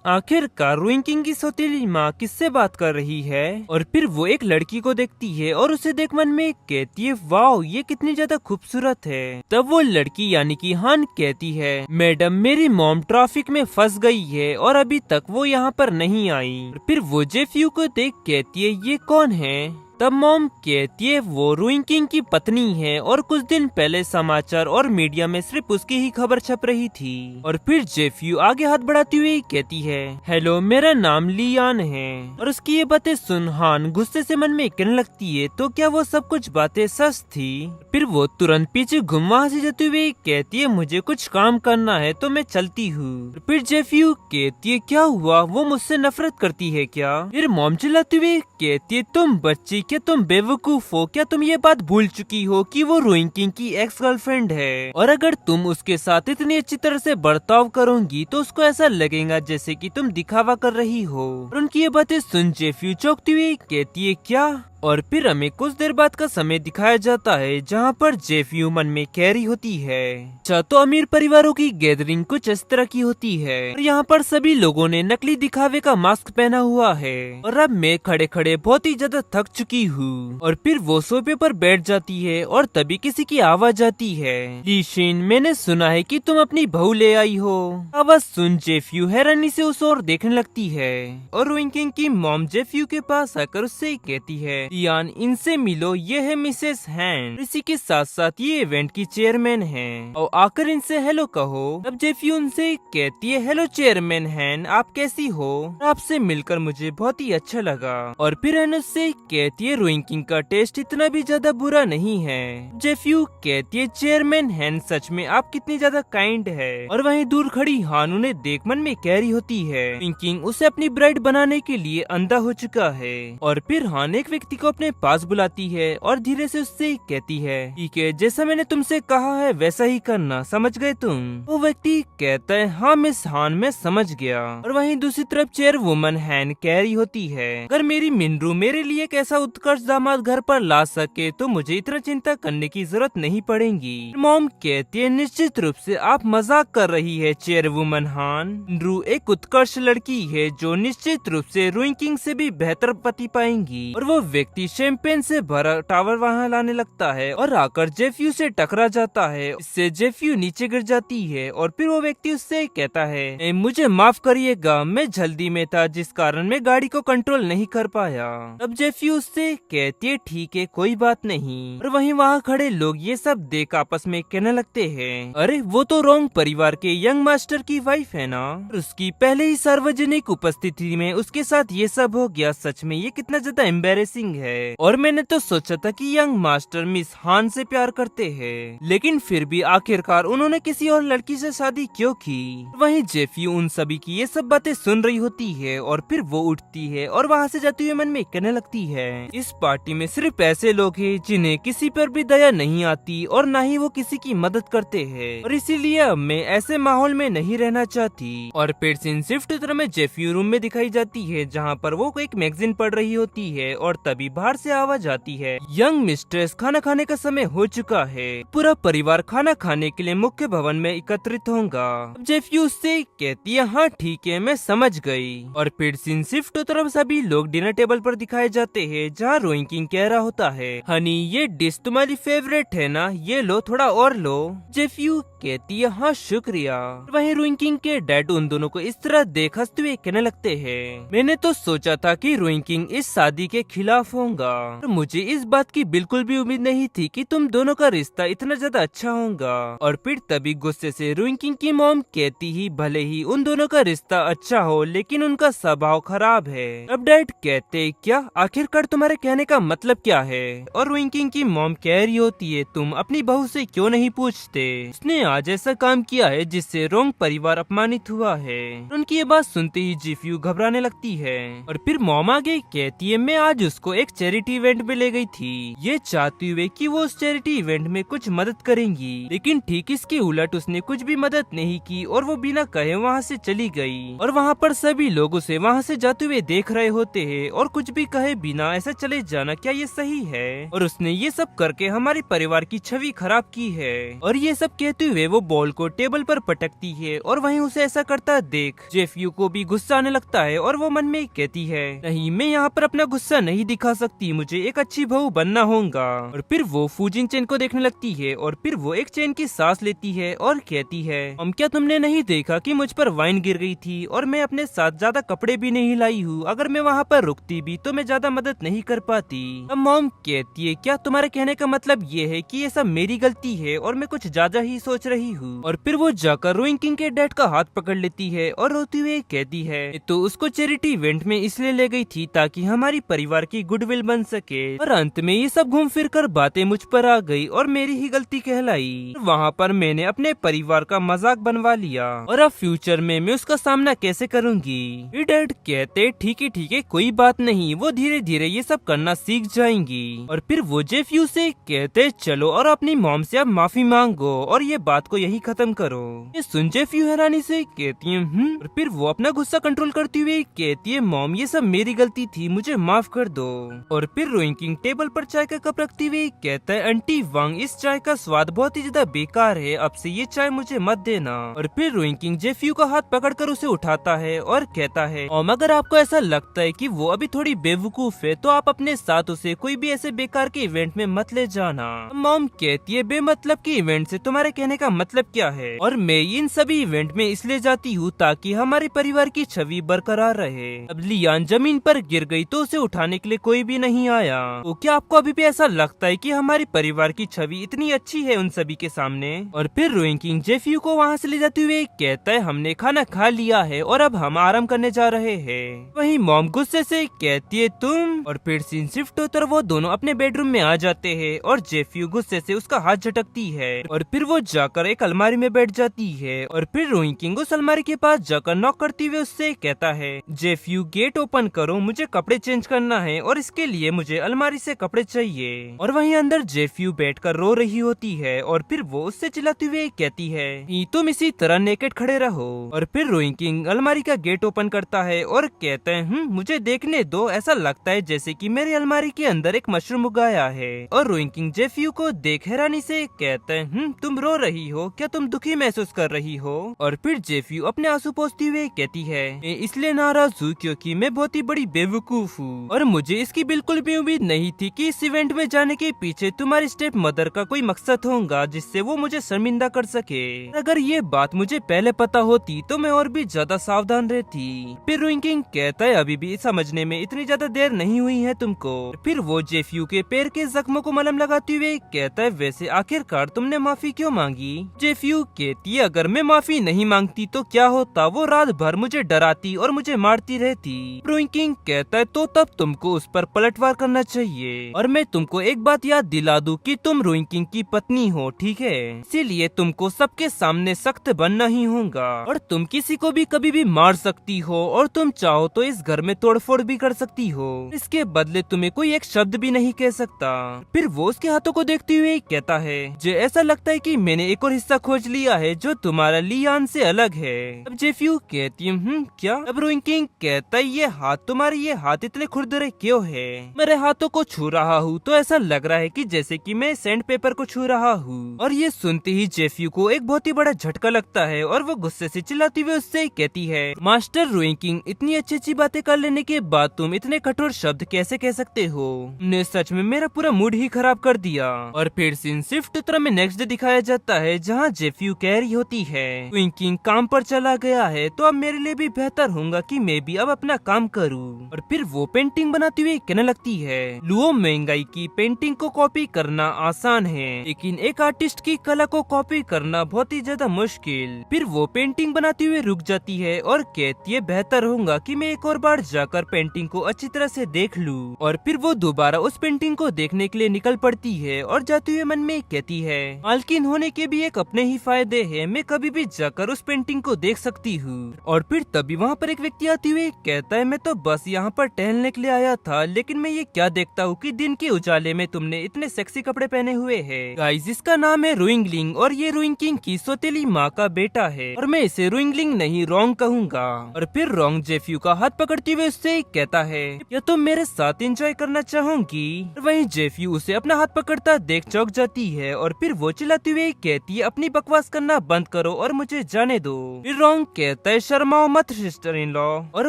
आखिरकार रोइंग की सौतेली माँ किससे बात कर रही है? और फिर वो एक लड़की को देखती है और उसे देख मन में कहती है वाओ ये कितनी ज्यादा खूबसूरत है। तब वो लड़की यानी कि हान कहती है मैडम मेरी मॉम ट्रैफिक में फंस गई है और अभी तक वो यहाँ पर नहीं आई। फिर वो जेफ्यू को देख कहती है ये कौन है? तब मॉम कहती है वो रोइंग की पत्नी है और कुछ दिन पहले समाचार और मीडिया में सिर्फ उसकी ही खबर छप रही थी। और फिर जेफ्यू आगे हाथ बढ़ाती हुई कहती है हेलो मेरा नाम लियान है। और उसकी ये बातें सुन हान गुस्से से मन में कहने लगती है तो क्या वो सब कुछ बातें सच थी? फिर वो तुरंत पीछे घुमा हंसी जाती हुई कहती है मुझे कुछ काम करना है तो मैं चलती हूँ। फिर जेफ्यू कहती है क्या हुआ, वो मुझसे नफरत करती है क्या? फिर मॉम चिल्लाती हुई कहती है तुम बच्ची, क्या तुम बेवकूफ हो? क्या तुम ये बात भूल चुकी हो कि वो रोइंग की एक्स गर्लफ्रेंड है और अगर तुम उसके साथ इतनी अच्छी तरह से बर्ताव करोगी तो उसको ऐसा लगेगा जैसे कि तुम दिखावा कर रही हो। और उनकी ये बातें सुन जेफ्यू चौंकती हुई कहती है क्या? और फिर हमें कुछ देर बाद का समय दिखाया जाता है जहाँ पर जेफ्यू मन में कह रही होती है अच्छा तो अमीर परिवारों की गैदरिंग कुछ इस तरह की होती है और यहाँ पर सभी लोगों ने नकली दिखावे का मास्क पहना हुआ है और अब मैं खड़े खड़े बहुत ही ज्यादा थक चुकी हूँ। और फिर वो सोफे पर बैठ जाती है और तभी किसी की आवाज आती है लीशिन मैंने सुना है कि तुम अपनी बहू ले आई हो। आवाज सुन जेफ्यू हैरानी से उस ओर देखने लगती है और रोइंग की मॉम जेफ्यू के पास आकर उससे कहती है लियान, इनसे मिलो, ये है मिसेस हैन। इसी के साथ साथ ये इवेंट की चेयरमैन है और आकर इनसे हेलो कहो। तब जेफी उनसे कहती है, हेलो चेयरमैन हैन, आप कैसी हो? आपसे मिलकर मुझे बहुत ही अच्छा लगा। और फिर हैन उससे कहती है, रोइंकिंग का टेस्ट इतना भी ज्यादा बुरा नहीं है। जेफ्यू कहती है, चेयरमैन हैन, सच में आप कितनी ज्यादा काइंड है। और वहीं दूर खड़ी हान उन्हें देख मन में कह रही होती है रोइंकिंग उसे अपनी ब्राइड बनाने के लिए अंधा हो चुका है। और फिर हान एक व्यक्ति को अपने पास बुलाती है और धीरे से उससे कहती है, ठीक है, जैसा मैंने तुमसे कहा है वैसा ही करना, समझ गए तुम? वो व्यक्ति कहता है, हाँ मिस हान, मैं समझ गया। और वहीं दूसरी तरफ चेयर वुमन हैन कह रही होती है, अगर मेरी मिनरू मेरे लिए एक ऐसा उत्कर्ष दामाद घर पर ला सके तो मुझे इतना चिंता करने की जरूरत नहीं पड़ेगी। मॉम कहती है, निश्चित रूप से आप मजाक कर रही है चेयर वुमन हान। मिनरू एक उत्कर्ष लड़की है जो निश्चित रूप से रोइंकिंग से भी बेहतर पति पाएंगी। और वो व्यक्ति शैंपेन से भरा टावर वहाँ लाने लगता है और आकर जेफ्यू से टकरा जाता है। इससे जेफ्यू नीचे गिर जाती है। और फिर वो व्यक्ति उससे कहता है, मुझे माफ करिएगा, मैं जल्दी में था जिस कारण मैं गाड़ी को कंट्रोल नहीं कर पाया। तब जेफ्यू उससे कहती है, ठीक है, कोई बात नहीं। और वहीं वहाँ खड़े लोग ये सब देख आपस में कहने लगते हैं, अरे वो तो रोंग परिवार के यंग मास्टर की वाइफ है ना। और उसकी पहले ही सार्वजनिक उपस्थिति में उसके साथ ये सब हो गया, सच में ये कितना ज्यादा एम्बेरेसिंग है। और मैंने तो सोचा था कि यंग मास्टर मिस हान से प्यार करते हैं, लेकिन फिर भी आखिरकार उन्होंने किसी और लड़की से शादी क्यों की। वहीं जेफ्यू उन सभी की ये सब बातें सुन रही होती है और फिर वो उठती है और वहाँ से जाते हुए मन में कहने लगती है, इस पार्टी में सिर्फ ऐसे लोग हैं जिन्हें किसी पर भी दया नहीं आती और न ही वो किसी की मदद करते हैं, और इसीलिए अब मैं ऐसे माहौल में नहीं रहना चाहती। और फिर सीन शिफ्ट तरह में जेफ्यू रूम में दिखाई जाती है जहाँ पर वो एक मैगजीन पढ़ रही होती है। और तभी बाहर से आवाज आती है, यंग मिस्ट्रेस, खाना खाने का समय हो चुका है, पूरा परिवार खाना खाने के लिए मुख्य भवन में एकत्रित होगा। जेफ्यू उससे कहती है, हाँ ठीक है, मैं समझ गई। और फिर सीन शिफ्ट तरफ सभी लोग डिनर टेबल पर दिखाए जाते हैं जहाँ रोइंकिंग कह रहा होता है, हनी ये डिश तुम्हारी फेवरेट है ना, ये लो, थोड़ा और लो। जेफ्यू कहती है, हाँ शुक्रिया। वहीं रोइंकिंग के डैड उन दोनों को इस तरह देख हंसते हुए कहने लगते हैं, मैंने तो सोचा था कि रोइंकिंग इस शादी के खिलाफ होगा, और मुझे इस बात की बिल्कुल भी उम्मीद नहीं थी कि तुम दोनों का रिश्ता इतना ज्यादा अच्छा होगा। और फिर तभी गुस्से से रोइंकिंग की मॉम कहती ही, भले ही उन दोनों का रिश्ता अच्छा हो लेकिन उनका स्वभाव खराब है। अब डैड कहते, क्या आखिरकार तुम्हारे कहने का मतलब क्या है? और रोइंकिंग की मॉम कह रही होती है, तुम अपनी बहू से क्यों नहीं पूछते, उसने आज ऐसा काम किया है जिससे रोंग परिवार अपमानित हुआ है। उनकी ये बात सुनते ही जेफ्यू घबराने लगती है। और फिर मॉम आगे कहती है, मैं आज उसको एक चैरिटी इवेंट में ले गई थी, ये चाहते हुए कि वो उस चैरिटी इवेंट में कुछ मदद करेंगी, लेकिन ठीक इसके उलट उसने कुछ भी मदद नहीं की और वो बिना कहे वहाँ से चली गई। और वहाँ पर सभी लोग उसे वहाँ से जाते हुए देख रहे होते हैं और कुछ भी कहे बिना ऐसा चले जाना, क्या ये सही है? और उसने ये सब करके हमारे परिवार की छवि खराब की है। और ये सब कहते हुए वो बॉल को टेबल पर पटकती है और वहीं उसे ऐसा करता देख जेफ्यू को भी गुस्सा आने लगता है और वो मन में कहती है, नहीं, मैं यहाँ पर अपना गुस्सा नहीं दिखा सकती, मुझे एक अच्छी बहू बनना होगा। और फिर वो फूजिंग चेन को देखने लगती है और फिर वो एक चेन की सांस लेती है और कहती है, क्या तुमने नहीं देखा कि मुझ पर वाइन गिर गई थी और मैं अपने साथ ज्यादा कपड़े भी नहीं लाई हूँ, अगर मैं वहाँ पर रुकती भी तो मैं ज्यादा मदद नहीं कर पाती। अब मॉम कहती है, क्या तुम्हारे कहने का मतलब ये है कि ये सब मेरी गलती है और मैं कुछ ज्यादा ही सोच रही हूँ? और फिर वो जाकर रोइंकिंग के डैड का हाथ पकड़ लेती है और रोती हुई कहती है, तो उसको चैरिटी इवेंट में इसलिए ले गई थी ताकि हमारी परिवार की गुडविल बन सके, और अंत में ये सब घूम फिर कर बातें मुझ पर आ गई और मेरी ही गलती कहलाई। वहाँ पर मैंने अपने परिवार का मजाक बनवा लिया और अब फ्यूचर में मैं उसका सामना कैसे करूँगी? डैड कहते, ठीक है, कोई बात नहीं, वो धीरे धीरे ये सब करना सीख जाएंगी। और फिर वो जेफ्यू से कहते, चलो और अपनी मॉम से अब माफी मांगो और ये बात को यही खत्म करो। ये सुन जेफ्यू हैरानी से कहती है, और फिर वो अपना गुस्सा कंट्रोल करती हुई कहती है, मॉम ये सब मेरी गलती थी, मुझे माफ कर दो। और फिर रोइंकिंग टेबल पर चाय का कप रखती हुई कहता है, आंटी वांग, इस चाय का स्वाद बहुत ही ज्यादा बेकार है, अब से ये चाय मुझे मत देना। और फिर रोइंकिंग जेफ्यू का हाथ पकड़कर उसे उठाता है और कहता है, अगर आपको ऐसा लगता है कि वो अभी थोड़ी बेवकूफ है तो आप अपने साथ उसे कोई भी ऐसे बेकार के इवेंट में मत ले जाना। मॉम कहती है, बेमतलब के इवेंट से तुम्हारे कहने का मतलब क्या है? और मैं इन सभी इवेंट में इसलिए जाती हूँ ताकि हमारे परिवार की छवि बरकरार रहे। अब लियान जमीन पर गिर गई तो उसे उठाने के लिए कोई कोई भी नहीं आया। तो क्या आपको अभी भी ऐसा लगता है कि हमारी परिवार की छवि इतनी अच्छी है उन सभी के सामने? और फिर रोइंग किंग जेफ्यू को वहाँ से ले जाते हुए कहता है हमने खाना खा लिया है और अब हम आराम करने जा रहे हैं। वहीं मॉम गुस्से से कहती है तुम, और फिर सीन शिफ्ट होकर वो दोनों अपने बेडरूम में आ जाते हैं और जेफ्यू गुस्से से उसका हाथ झटकती है और फिर वो जाकर एक अलमारी में बैठ जाती है। और फिर रोइंग किंग उस अलमारी के पास जाकर नॉक करते हुए उससे कहता है जेफ्यू गेट ओपन करो, मुझे कपड़े चेंज करना है और इसके लिए मुझे अलमारी से कपड़े चाहिए। और वहीं अंदर जेफ्यू बैठकर रो रही होती है और फिर वो उससे चिल्लाते हुए कहती है तुम इसी तरह नेकेड खड़े रहो। और फिर रोइंग किंग अलमारी का गेट ओपन करता है और कहते हैं मुझे देखने दो, ऐसा लगता है जैसे कि मेरी अलमारी के अंदर एक मशरूम उगाया है। और रोइंग किंग जेफ्यू को देख हैरानी से कहते हैं तुम रो रही हो, क्या तुम दुखी महसूस कर रही हो? और फिर जेफ्यू अपने आंसू पोंछते हुए कहती है मैं इसलिए नाराज हूँ क्योंकि मैं बहुत ही बड़ी बेवकूफ हूँ और मुझे इसकी बिल्कुल भी उम्मीद नहीं थी कि इस इवेंट में जाने के पीछे तुम्हारी स्टेप मदर का कोई मकसद होगा जिससे वो मुझे शर्मिंदा कर सके। अगर ये बात मुझे पहले पता होती तो मैं और भी ज्यादा सावधान रहती। फिर रोइंग किंग कहता है अभी भी समझने में इतनी ज्यादा देर नहीं हुई है तुमको। फिर वो जेफ्यू के पैर के जख्मों को मलहम लगाते हुए कहता है वैसे आखिरकार तुमने माफी क्यों मांगी? जेफ्यू कहती है अगर मैं माफी नहीं मांगती तो क्या होता, वो रात भर मुझे डराती और मुझे मारती रहती। रोइंग किंग कहता है तो तब तुमको उस पर पलटवार करना चाहिए। और मैं तुमको एक बात याद दिला दूं कि तुम रोइंग किंग की पत्नी हो, ठीक है? इसीलिए तुमको सबके सामने सख्त बनना ही होगा और तुम किसी को भी कभी भी मार सकती हो और तुम चाहो तो इस घर में तोड़फोड़ भी कर सकती हो, इसके बदले तुम्हें कोई एक शब्द भी नहीं कह सकता। फिर वो उसके हाथों को देखते हुए कहता है जो ऐसा लगता है कि मैंने एक और हिस्सा खोज लिया है जो तुम्हारा लियान से अलग है। अब जेफ्यू कहती हूँ क्या? अब रोइंग किंग कहता है ये हाथ, तुम्हारे ये हाथ इतने खुरदरे क्यों है? मेरे हाथों को छू रहा हूँ तो ऐसा लग रहा है कि जैसे कि मैं सैंड पेपर को छू रहा हूँ। और ये सुनते ही जेफ्यू को एक बहुत ही बड़ा झटका लगता है और वो गुस्से से चिल्लाती हुई उससे कहती है मास्टर रोइंग किंग, इतनी अच्छी अच्छी बातें कर लेने के बाद तुम इतने कठोर शब्द कैसे कह सकते हो? ने सच में मेरा पूरा मूड ही खराब कर दिया। और फिर सीन शिफ्ट तरह में नेक्स्ट डे दिखाया जाता है जहाँ जेफ्यू कह रही होती है रोइंग किंग काम पर चला गया है तो अब मेरे लिए भी बेहतर होगा कि मैं भी अब अपना काम करूँ। और फिर वो पेंटिंग बनाती हुई कहने लगती है लुओ महंगाई की पेंटिंग को कॉपी करना आसान है लेकिन एक आर्टिस्ट की कला को कॉपी करना बहुत ही ज्यादा मुश्किल। फिर वो पेंटिंग बनाती हुई रुक जाती है और कहती है बेहतर होगा कि मैं एक और बार जाकर पेंटिंग को अच्छी तरह से देख लूं। और फिर वो दोबारा उस पेंटिंग को देखने के लिए निकल पड़ती है और जाते हुए मन में कहती है मालकिन होने के भी एक अपने ही फायदे हैं, मैं कभी भी जाकर उस पेंटिंग को देख सकती हूँ। और फिर तभी वहाँ पर एक व्यक्ति आते हुए कहता है मैं तो बस यहाँ पर टहलने के लिए आया था लेकिन मैं ये क्या देखता हूँ कि दिन के उजाले में तुमने इतने सेक्सी कपड़े पहने हुए हैं। गाइस इसका नाम है रोइंगलिंग और ये रोइंग किंग की सौतेली माँ का बेटा है और मैं इसे रोइंगलिंग नहीं रोंग कहूँगा। और फिर रोंग जेफ्यू का हाथ पकड़ते हुए उससे कहता है क्या तुम मेरे साथ एंजॉय करना चाहोगी? वहीं जेफ्यू उसे अपना हाथ पकड़ता देख चौंक जाती है और फिर वो चिल्लाती हुई कहती है अपनी बकवास करना बंद करो और मुझे जाने दो। फिर रोंग कहता है शर्माओ मत सिस्टर इन लॉ। और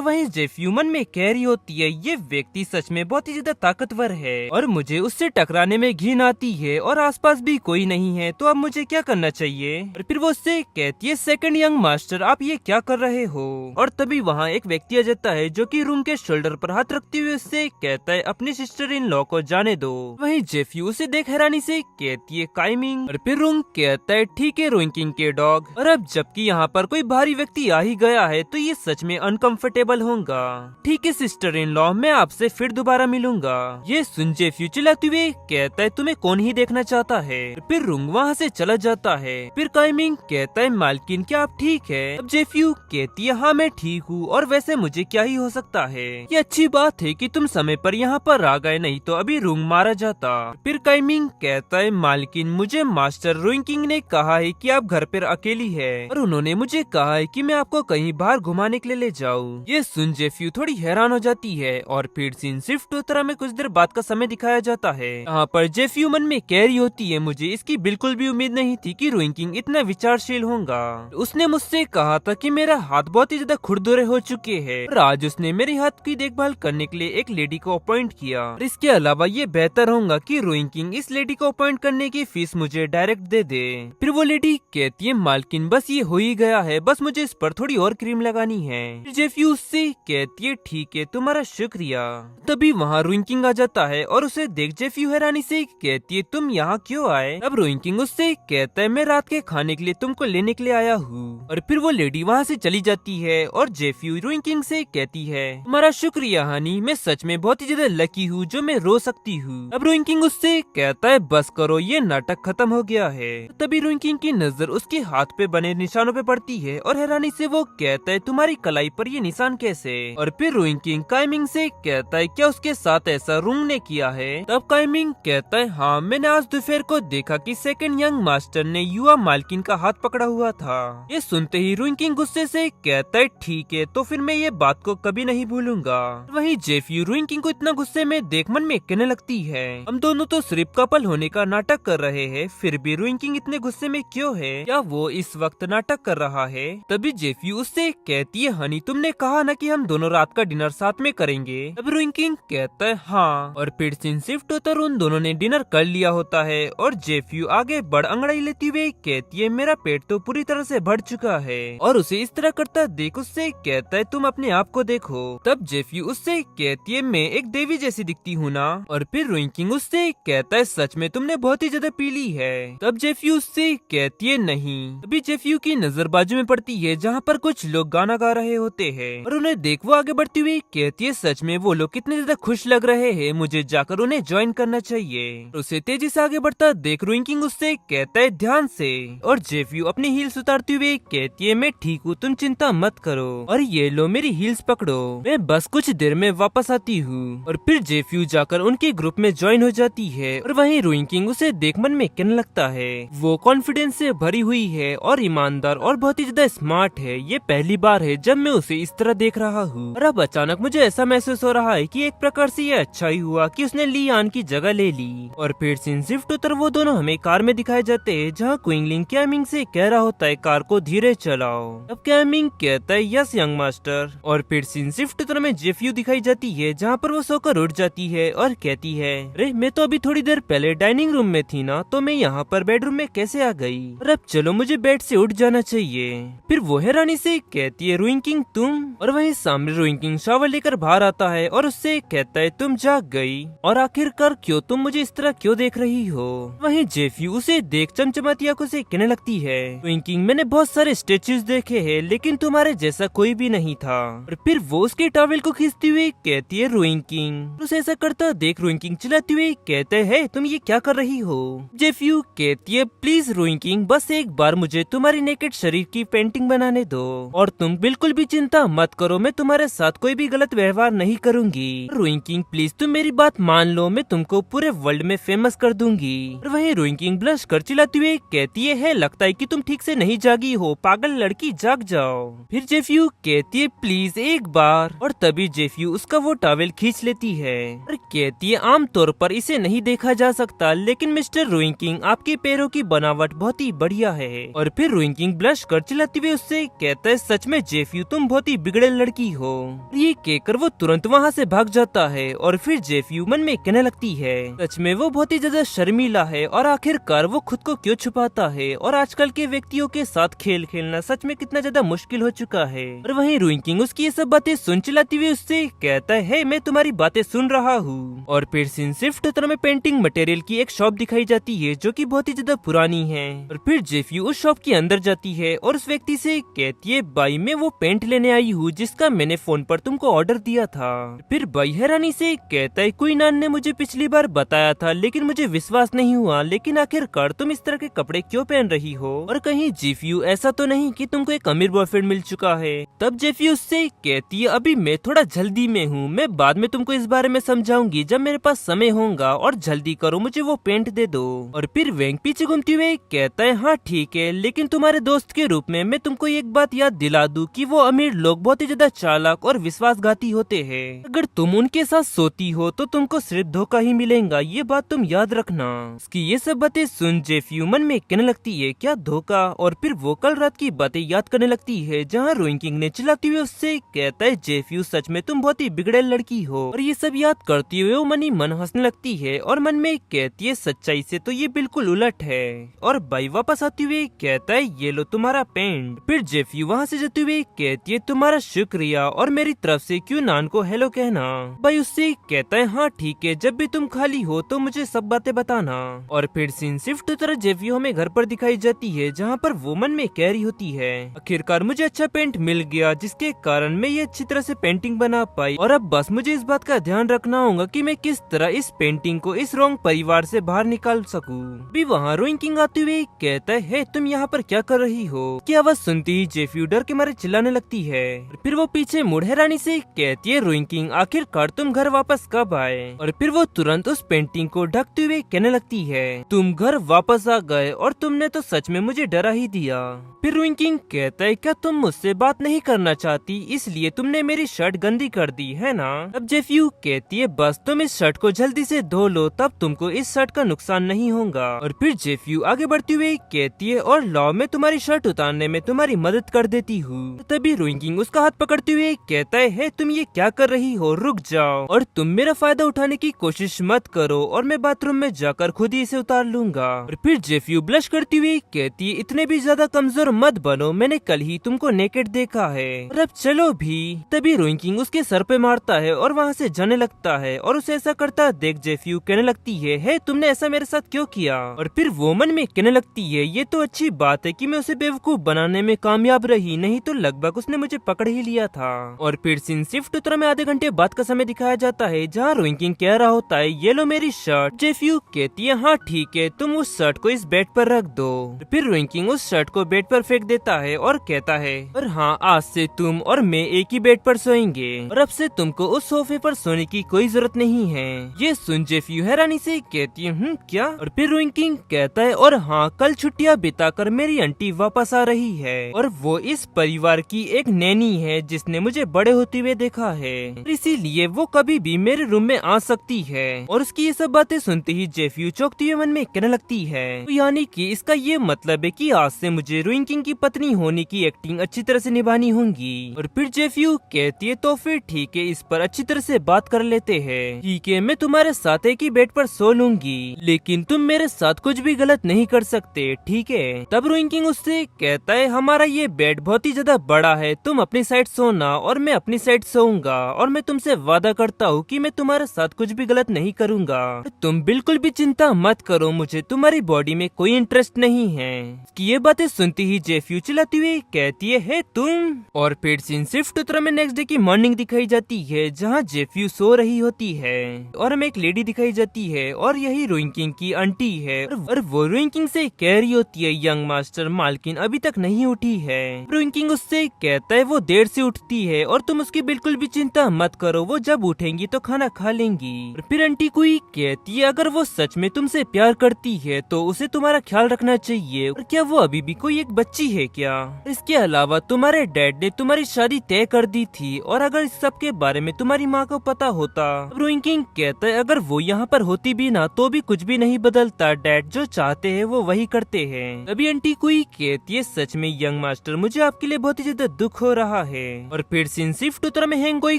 वहीं जेफ्यू मन में कह रही होती है ये व्यक्ति सच में बहुत ही ज्यादा ताकतवर है और मुझे उससे टकराने में घिन आती है और आसपास भी कोई नहीं है तो अब मुझे क्या करना चाहिए? और फिर वो उससे कहती है सेकंड यंग मास्टर आप ये क्या कर रहे हो? और तभी वहाँ एक व्यक्ति आ जाता है जो कि रूम के शोल्डर पर हाथ रखते हुए उससे कहता है अपनी सिस्टर इन लॉ को जाने दो। वहीं जेफ्यू उसे देख हैरानी से कहती है काइमिंग। और फिर रूंग कहता है ठीक है रोइंग किंग के डॉग। और अब जबकि यहाँ पर कोई भारी व्यक्ति आ ही गया है तो ये सच में अनकंफर्टेबल होगा। ठीक है सिस्टर इन लॉ मैं आपसे फिर दोबारा मिलूंगा। ये सुन जेफ्यू चिल्लाते हुए कहता है तुम्हें कौन ही देखना चाहता है? फिर रूंग वहाँ से चला जाता है। फिर काइमिंग कहता है मालकिन क्या आप ठीक है? अब जेफ्यू कहती है हाँ मैं ठीक हूँ और वैसे मुझे क्या ही हो सकता है, ये अच्छी बात है कि तुम समय पर यहाँ पर आ गए नहीं तो अभी रूंग मारा जाता। फिर काइमिंग कहता है मालकिन मुझे मास्टर रोइंग किंग ने कहा है कि आप घर पर अकेली है और उन्होंने मुझे कहा है कि मैं आपको कहीं बाहर घुमाने के लिए ले जाऊँ। ये सुन जेफ्यू थोड़ी हैरान हो जाती है और फिर सीन शिफ्ट तरह में कुछ देर बाद का समय दिखाया जाता है। यहाँ पर जेफ्यू मन में कह रही होती है मुझे इसकी बिल्कुल भी उम्मीद नहीं थी कि रोइंग किंग इतना विचारशील होगा। उसने मुझसे कहा था कि मेरा हाथ बहुत ही ज्यादा खुरदुरे हो चुके हैं और आज उसने मेरे हाथ की देखभाल करने के लिए एक लेडी को अपॉइंट किया। और इसके अलावा ये बेहतर होगा कि रोइंग किंग इस लेडी को अपॉइंट करने की फीस मुझे डायरेक्ट दे दे। फिर वो लेडी कहती है मालकिन बस ये हो ही गया है, बस मुझे इस पर थोड़ी और क्रीम लगानी है। जेफ्यू उससे कहती है ठीक है तुम्हारा शुक्रिया। तभी तभी वहाँ रुइंकिंग आ जाता है और उसे देख जेफ्यू हैरानी से कहती है तुम यहाँ क्यों आए। तब रुइंकिंग उससे कहता है मैं रात के खाने के लिए तुमको लेने के लिए आया हूँ। और फिर वो लेडी वहाँ से चली जाती है और जेफ्यू रुइंकिंग से कहती है तुम्हारा शुक्रिया हनी, मैं सच में बहुत ही ज्यादा लकी हूँ जो मैं रो सकती हूँ। अब रुइंकिंग उससे कहता है बस करो, ये नाटक खत्म हो गया है। तभी रुइंकिंग की नजर उसके हाथ पे बने निशानों पे पड़ती है और हैरानी से वो कहता है तुम्हारी कलाई पर ये निशान कैसे। और फिर रुइंकिंग काइमिंग से कहता है क्या उसके साथ ऐसा रुंग ने किया है। तब काइमिंग कहता है हाँ, मैंने आज दोपहर को देखा कि सेकंड यंग मास्टर ने युवा मालकिन का हाथ पकड़ा हुआ था। ये सुनते ही रुइंकिंग गुस्से से कहता है ठीक है, तो फिर मैं ये बात को कभी नहीं भूलूंगा। वहीं जेफ्यू रुइंकिंग को इतना गुस्से में देख मन में कहने लगती है हम दोनों तो सिर्फ कपल होने का नाटक कर रहे हैं, फिर भी रुइंकिंग इतने गुस्से में क्यों है? क्या वो इस वक्त नाटक कर रहा है? तभी जेफ्यू उससे कहती है हनी तुमने कहा ना कि हम दोनों रात का डिनर साथ में करेंगे। तब रुइंकिंग कहता है हाँ, और फिर सीन शिफ्ट होता उन दोनों ने डिनर कर लिया होता है और जेफ्यू आगे बढ़ अंगड़ाई लेती हुई कहती है मेरा पेट तो पूरी तरह से भर चुका है। और उसे इस तरह करता देख उससे कहता है तुम अपने आप को देखो। तब जेफ्यू उससे कहती है मैं एक देवी जैसी दिखती हूँ ना। और फिर रुइंकिंग उससे कहता है सच में तुमने बहुत ही ज्यादा पी ली है। तब जेफ्यू उससे कहती है नहीं। तभी जेफ्यू की नजर बाजू में पड़ती है जहाँ पर कुछ लोग गाना गा रहे होते हैं और उन्हें देख वो आगे बढ़ती हुई कहती है सच में वो लोग कितने ज्यादा खुश लग रहे हैं, मुझे जाकर उन्हें ज्वाइन करना चाहिए। उसे तेजी से आगे बढ़ता देख रुइंकिंग उससे कहता है ध्यान से। और जेफ्यू अपनी हील्स उतारती हुई कहती है मैं ठीक हूँ, तुम चिंता मत करो और ये लो मेरी हील्स पकड़ो, मैं बस कुछ देर में वापस आती हूँ। और फिर जेफ्यू जाकर उनके ग्रुप में ज्वाइन हो जाती है और वहीं रुइंकिंग उसे देख मन में कहने लगता है वो कॉन्फिडेंस से भरी हुई है और ईमानदार और बहुत ही ज्यादा स्मार्ट है। ये पहली बार है जब मैं उसे इस तरह देख रहा हूँ और अब अचानक मुझे ऐसा महसूस हो रहा है कि एक प्रकार से ये अच्छा ही हुआ कि उसने ली यान की जगह ले ली। और फिर सीन शिफ्ट होकर वो दोनों हमें कार में दिखाए जाते हैं जहाँ क्विंगलिंग कैमिंग से कह रहा होता है कार को धीरे चलाओ। अब कैमिंग कहता है यस यंग मास्टर। और फिर सीन शिफ्ट होकर हमें जेफ्यू दिखाई जाती है जहाँ पर वो सोकर उठ जाती है और कहती है अरे मैं तो अभी थोड़ी देर पहले डाइनिंग रूम में थी ना, तो मैं यहाँ पर बेडरूम में कैसे आ गई? और अब चलो मुझे बेड से उठ जाना चाहिए। फिर वो हैरानी से कहती है रुइंकिंग तुम। और वहीं सामने रुइंकिंग शावर लेकर बाहर आता है और उससे कहता है तुम जाग गई और आखिरकार क्यों, तुम मुझे इस तरह क्यों देख रही हो? वहीं जेफ्यू उसे देख चमचमाती आंखों से कहने लगती है रुइंकिंग मैंने बहुत सारे स्टेचूज देखे हैं लेकिन तुम्हारे जैसा कोई भी नहीं था। और फिर वो उसके टॉवेल को खींचती हुई कहती है रुइंकिंग। उसे ऐसा करता देख रुइंकिंग चिल्लाती हुई कहते है तुम ये क्या कर रही हो? जेफ्यू कहती है प्लीज रुइंकिंग बस एक बार मुझे तुम्हारी नेकेड शरीर की पेंटिंग बनाने दो और तुम बिल्कुल भी चिंता मत करो, मैं तुम्हारे साथ कोई भी गलत व्यवहार नहीं करूंगी। रुइंकिंग प्लीज तुम मेरी बात मान लो, मैं तुमको पूरे वर्ल्ड में फेमस कर दूंगी। और वहीं रुइंकिंग ब्लश कर चिल्लाती हुई कहती है लगता है कि तुम ठीक से नहीं जागी हो, पागल लड़की जाग जाओ। फिर जेफ्यू कहती है प्लीज एक बार। और तभी जेफ्यू उसका वो टॉवेल खींच लेती है और कहती है आमतौर पर इसे नहीं देखा जा सकता लेकिन मिस्टर रुइंकिंग आपके पैरों की बनावट बहुत ही बढ़िया है। और फिर रुइंकिंग ब्लश कर चिल्लाती हुई उससे कहता है सच में जेफ्यू तुम बहुत ही बिगड़ेल लड़की हो। ये कहकर वो तुरंत वहाँ से भाग जाता है। और फिर जेफ्यू मन में कहने लगती है सच में वो बहुत ही ज्यादा शर्मीला है और आखिरकार वो खुद को क्यों छुपाता है और आजकल के व्यक्तियों के साथ खेल खेलना सच में कितना ज्यादा मुश्किल हो चुका है। और वहीं रुइंकिंग उसकी ये सब बातें सुन चिल्लाती हुई उससे कहता है मैं तुम्हारी बातें सुन रहा हूँ। और फिर सीन शिफ्ट होकर हमें पेंटिंग मटेरियल की एक शॉप दिखाई जाती है जो कि बहुत ही ज्यादा पुरानी है। और फिर जेफ्यू उस शॉप के अंदर जाती है और उस व्यक्ति से कहती है भाई मैं वो पेंट लेने आई हूँ जिसका मैंने फोन पर तुमको ऑर्डर दिया था। फिर भाई हैरानी से कहता है क्वीन ने मुझे पिछली बार बताया था लेकिन मुझे विश्वास नहीं हुआ, लेकिन आखिरकार तुम इस तरह के कपड़े क्यों पहन रही हो? और कहीं जेफ्यू ऐसा तो नहीं कि तुमको एक अमीर बॉयफ्रेंड मिल चुका है? तब जेफ्यू उससे कहती है अभी मैं थोड़ा जल्दी में हूँ, मैं बाद में तुमको इस बारे में समझाऊंगी जब मेरे पास समय होगा, और जल्दी करो मुझे वो पेंट दे दो। और फिर वेंग पीछे घूमते हुए कहता है हाँ ठीक है, लेकिन तुम्हारे दोस्त के रूप में मैं तुमको एक बात याद दिला दूं कि वो अमीर लोग बहुत ही ज्यादा चालाक और विश्वासघाती होते हैं। अगर तुम उनके साथ सोती हो तो तुमको सिर्फ धोखा ही मिलेगा, ये बात तुम याद रखना। उसकी ये सब बातें सुन जेफ्यू मन में कहने लगती है क्या धोखा? और फिर वो कल रात की बातें याद करने लगती है जहाँ रुइंकिंग ने चिल्लाती हुए उससे कहता है जेफ्यू सच में तुम बहुत ही बिगड़ेल लड़की हो। और ये सब याद करती हुए वो मन ही मन हंसने लगती है और मन में कहती है सच्चाई से तो ये बिल्कुल उलट है। और भाई वापस आते हुए कहता है ये लो तुम्हारा पेंट। फिर जेफ्यू वहाँ से जाते हुए कहती है तुम्हारा शुक्रिया और मेरी तरफ से क्यों नान को हेलो कहना। भाई उससे कहता है हाँ ठीक है, जब भी तुम खाली हो तो मुझे सब बातें बताना। और फिर सीन शिफ्ट तरह जेफियो हमें घर पर दिखाई जाती है जहाँ पर वो मन में कह रही होती है आखिरकार मुझे अच्छा पेंट मिल गया जिसके कारण मैं ये अच्छी तरह से पेंटिंग बना पाई, और अब बस मुझे इस बात का ध्यान रखना होगा कि मैं किस तरह इस पेंटिंग को इस रॉन्ग परिवार से बाहर निकाल सकूं। भी वहाँ रोइंग किंग आते हुए कहता है तुम यहाँ पर क्या कर रही हो? की आवाज सुनती ही जेफियो डर के मारे चिल्लाने लगती है। फिर वो पीछे मुड़ हैरानी से कहती है रोइंग किंग आखिरकार तुम घर वापस कब आए? और फिर वो तुरंत उस पेंटिंग को ढकते हुए कहने लगती है तुम घर वापस आ गए और तुमने तो सच में मुझे डरा ही दिया। फिर रोइंग किंग कहता है क्या तुम मुझसे बात नहीं करना चाहती इसलिए तुमने मेरी शर्ट गंदी कर दी है ना? अब जेफियो कहती है बस तुम इस शर्ट को जल्दी से धो लो तब तुमको इस शर्ट का नुकसान नहीं होगा। और फिर जेफियो आगे बढ़ती हुई कहती है और लाओ मैं तुम्हारी शर्ट उतारने में तुम्हारी मदद कर देती हूँ। तभी रोइंग किंग उसका हाथ पकड़ते हुए कहता है तुम ये क्या कर रही हो, रुक जाओ और तुम मेरा फायदा उठाने की कोशिश मत करो और मैं बाथरूम में जाकर खुद ही इसे उतार लूंगा। और फिर जेफियो ब्लश करती हुई कहती है इतने भी ज्यादा कमजोर मत बनो, मैंने कल ही तुमको नेकेड देखा है और अब चलो भी। तभी रोइंग किंग उसके सर पे मारता है और वहाँ से जाने लगता है और उसे ऐसा करता देख जेफियो कहने लगती है तुमने ऐसा मेरे साथ क्यों किया? और फिर वो मन में कहने लगती है ये तो अच्छी बात है कि मैं उसे बेवकूफ बनाने में कामयाब रही, नहीं तो लगभग उसने मुझे पकड़ ही लिया था। और फिर सीन शिफ्ट उत्तर में आधे घंटे बाद का समय दिखाया जाता है जहाँ रोइंग किंग कह रहा होता है ये लो मेरी शर्ट। जेफियो कहती है हाँ ठीक है तुम उस शर्ट को इस बेड पर रख दो। फिर रोइंग किंग उस शर्ट को बेड पर फेंक देता है और कहता है और हाँ आज से तुम और मैं एक ही बेड पर सोएंगे और अब से तुमको उस सोफे पर सोने की कोई जरूरत नहीं है। ये सुन जेफियो हैरानी से कहती है क्या? और फिर रोइंग किंग कहता है और हाँ कल छुट्टियाँ बिताकर मेरी आंटी वापस आ रही है और वो इस परिवार की एक नैनी है जिसने मुझे बड़े होते हुए देखा है, इसीलिए वो कभी भी मेरे रूम में आ सकती है। और उसकी ये सब बातें सुनते ही जेफियो चौंकते हुए मन में कहने लगती है तो यानी कि इसका ये मतलब है कि आज से मुझे रोइंग किंग की पत्नी होने की एक्टिंग अच्छी तरह से निभानी होगी। और फिर जेफियो कहती है तो फिर ठीक है इस पर अच्छी तरह से बात कर लेते हैं। ठीक है मैं तुम्हारे साथ एक ही बेड पर सो लूंगी लेकिन तुम मेरे साथ कुछ भी गलत नहीं कर सकते, ठीक है? तब रोइंग किंग उससे कहता है हमारा ये बेड बहुत ही ज्यादा बड़ा है, तुम अपनी साइड सोना और मैं अपनी साइड सोऊंगा और मैं तुमसे वादा करता हूँ कि मैं तुम्हारे साथ कुछ भी गलत नहीं करूंगा। तुम बिल्कुल भी चिंता मत करो, मुझे तुम्हारी बॉडी में कोई इंटरेस्ट नहीं है। कि ये बातें सुनती ही जेफियो चिल्लाती हुई कहती है तुम। और फिर सीन शिफ्ट उत्तर में नेक्स्ट डे की मॉर्निंग दिखाई जाती है जहाँ जेफियो सो रही होती है और हमें एक लेडी दिखाई जाती है और यही रोइंग किंग की आंटी है और वो रोइंग किंग से कह रही होती है यंग मास्टर मालकिन अभी तक नहीं उठी है। रोइंग किंग उससे कहता है वो देर से उठती है और तुम उसकी बिल्कुल भी चिंता मत करो, वो जब उठेंगी तो खाना खा लेंगी। और फिर आंटी कोई कहती है अगर वो सच में तुमसे प्यार करती है तो उसे तुम्हारा ख्याल रखना चाहिए और क्या वो अभी भी कोई एक बच्ची है क्या? इसके अलावा तुम्हारे डैड ने तुम्हारी शादी तय कर दी थी और अगर इस सब के बारे में तुम्हारी माँ को पता होता। रोइंग किंग कहता है अगर वो यहाँ पर होती भी ना तो भी कुछ भी नहीं बदलता, डैड जो चाहते हैं वो वही करते हैं। अभी आंटी कोई कहती है सच में यंग मास्टर मुझे आपके लिए बहुत ही ज्यादा दुख हो रहा है। और फिर सीन शिफ्ट उत्तर में हैंगोई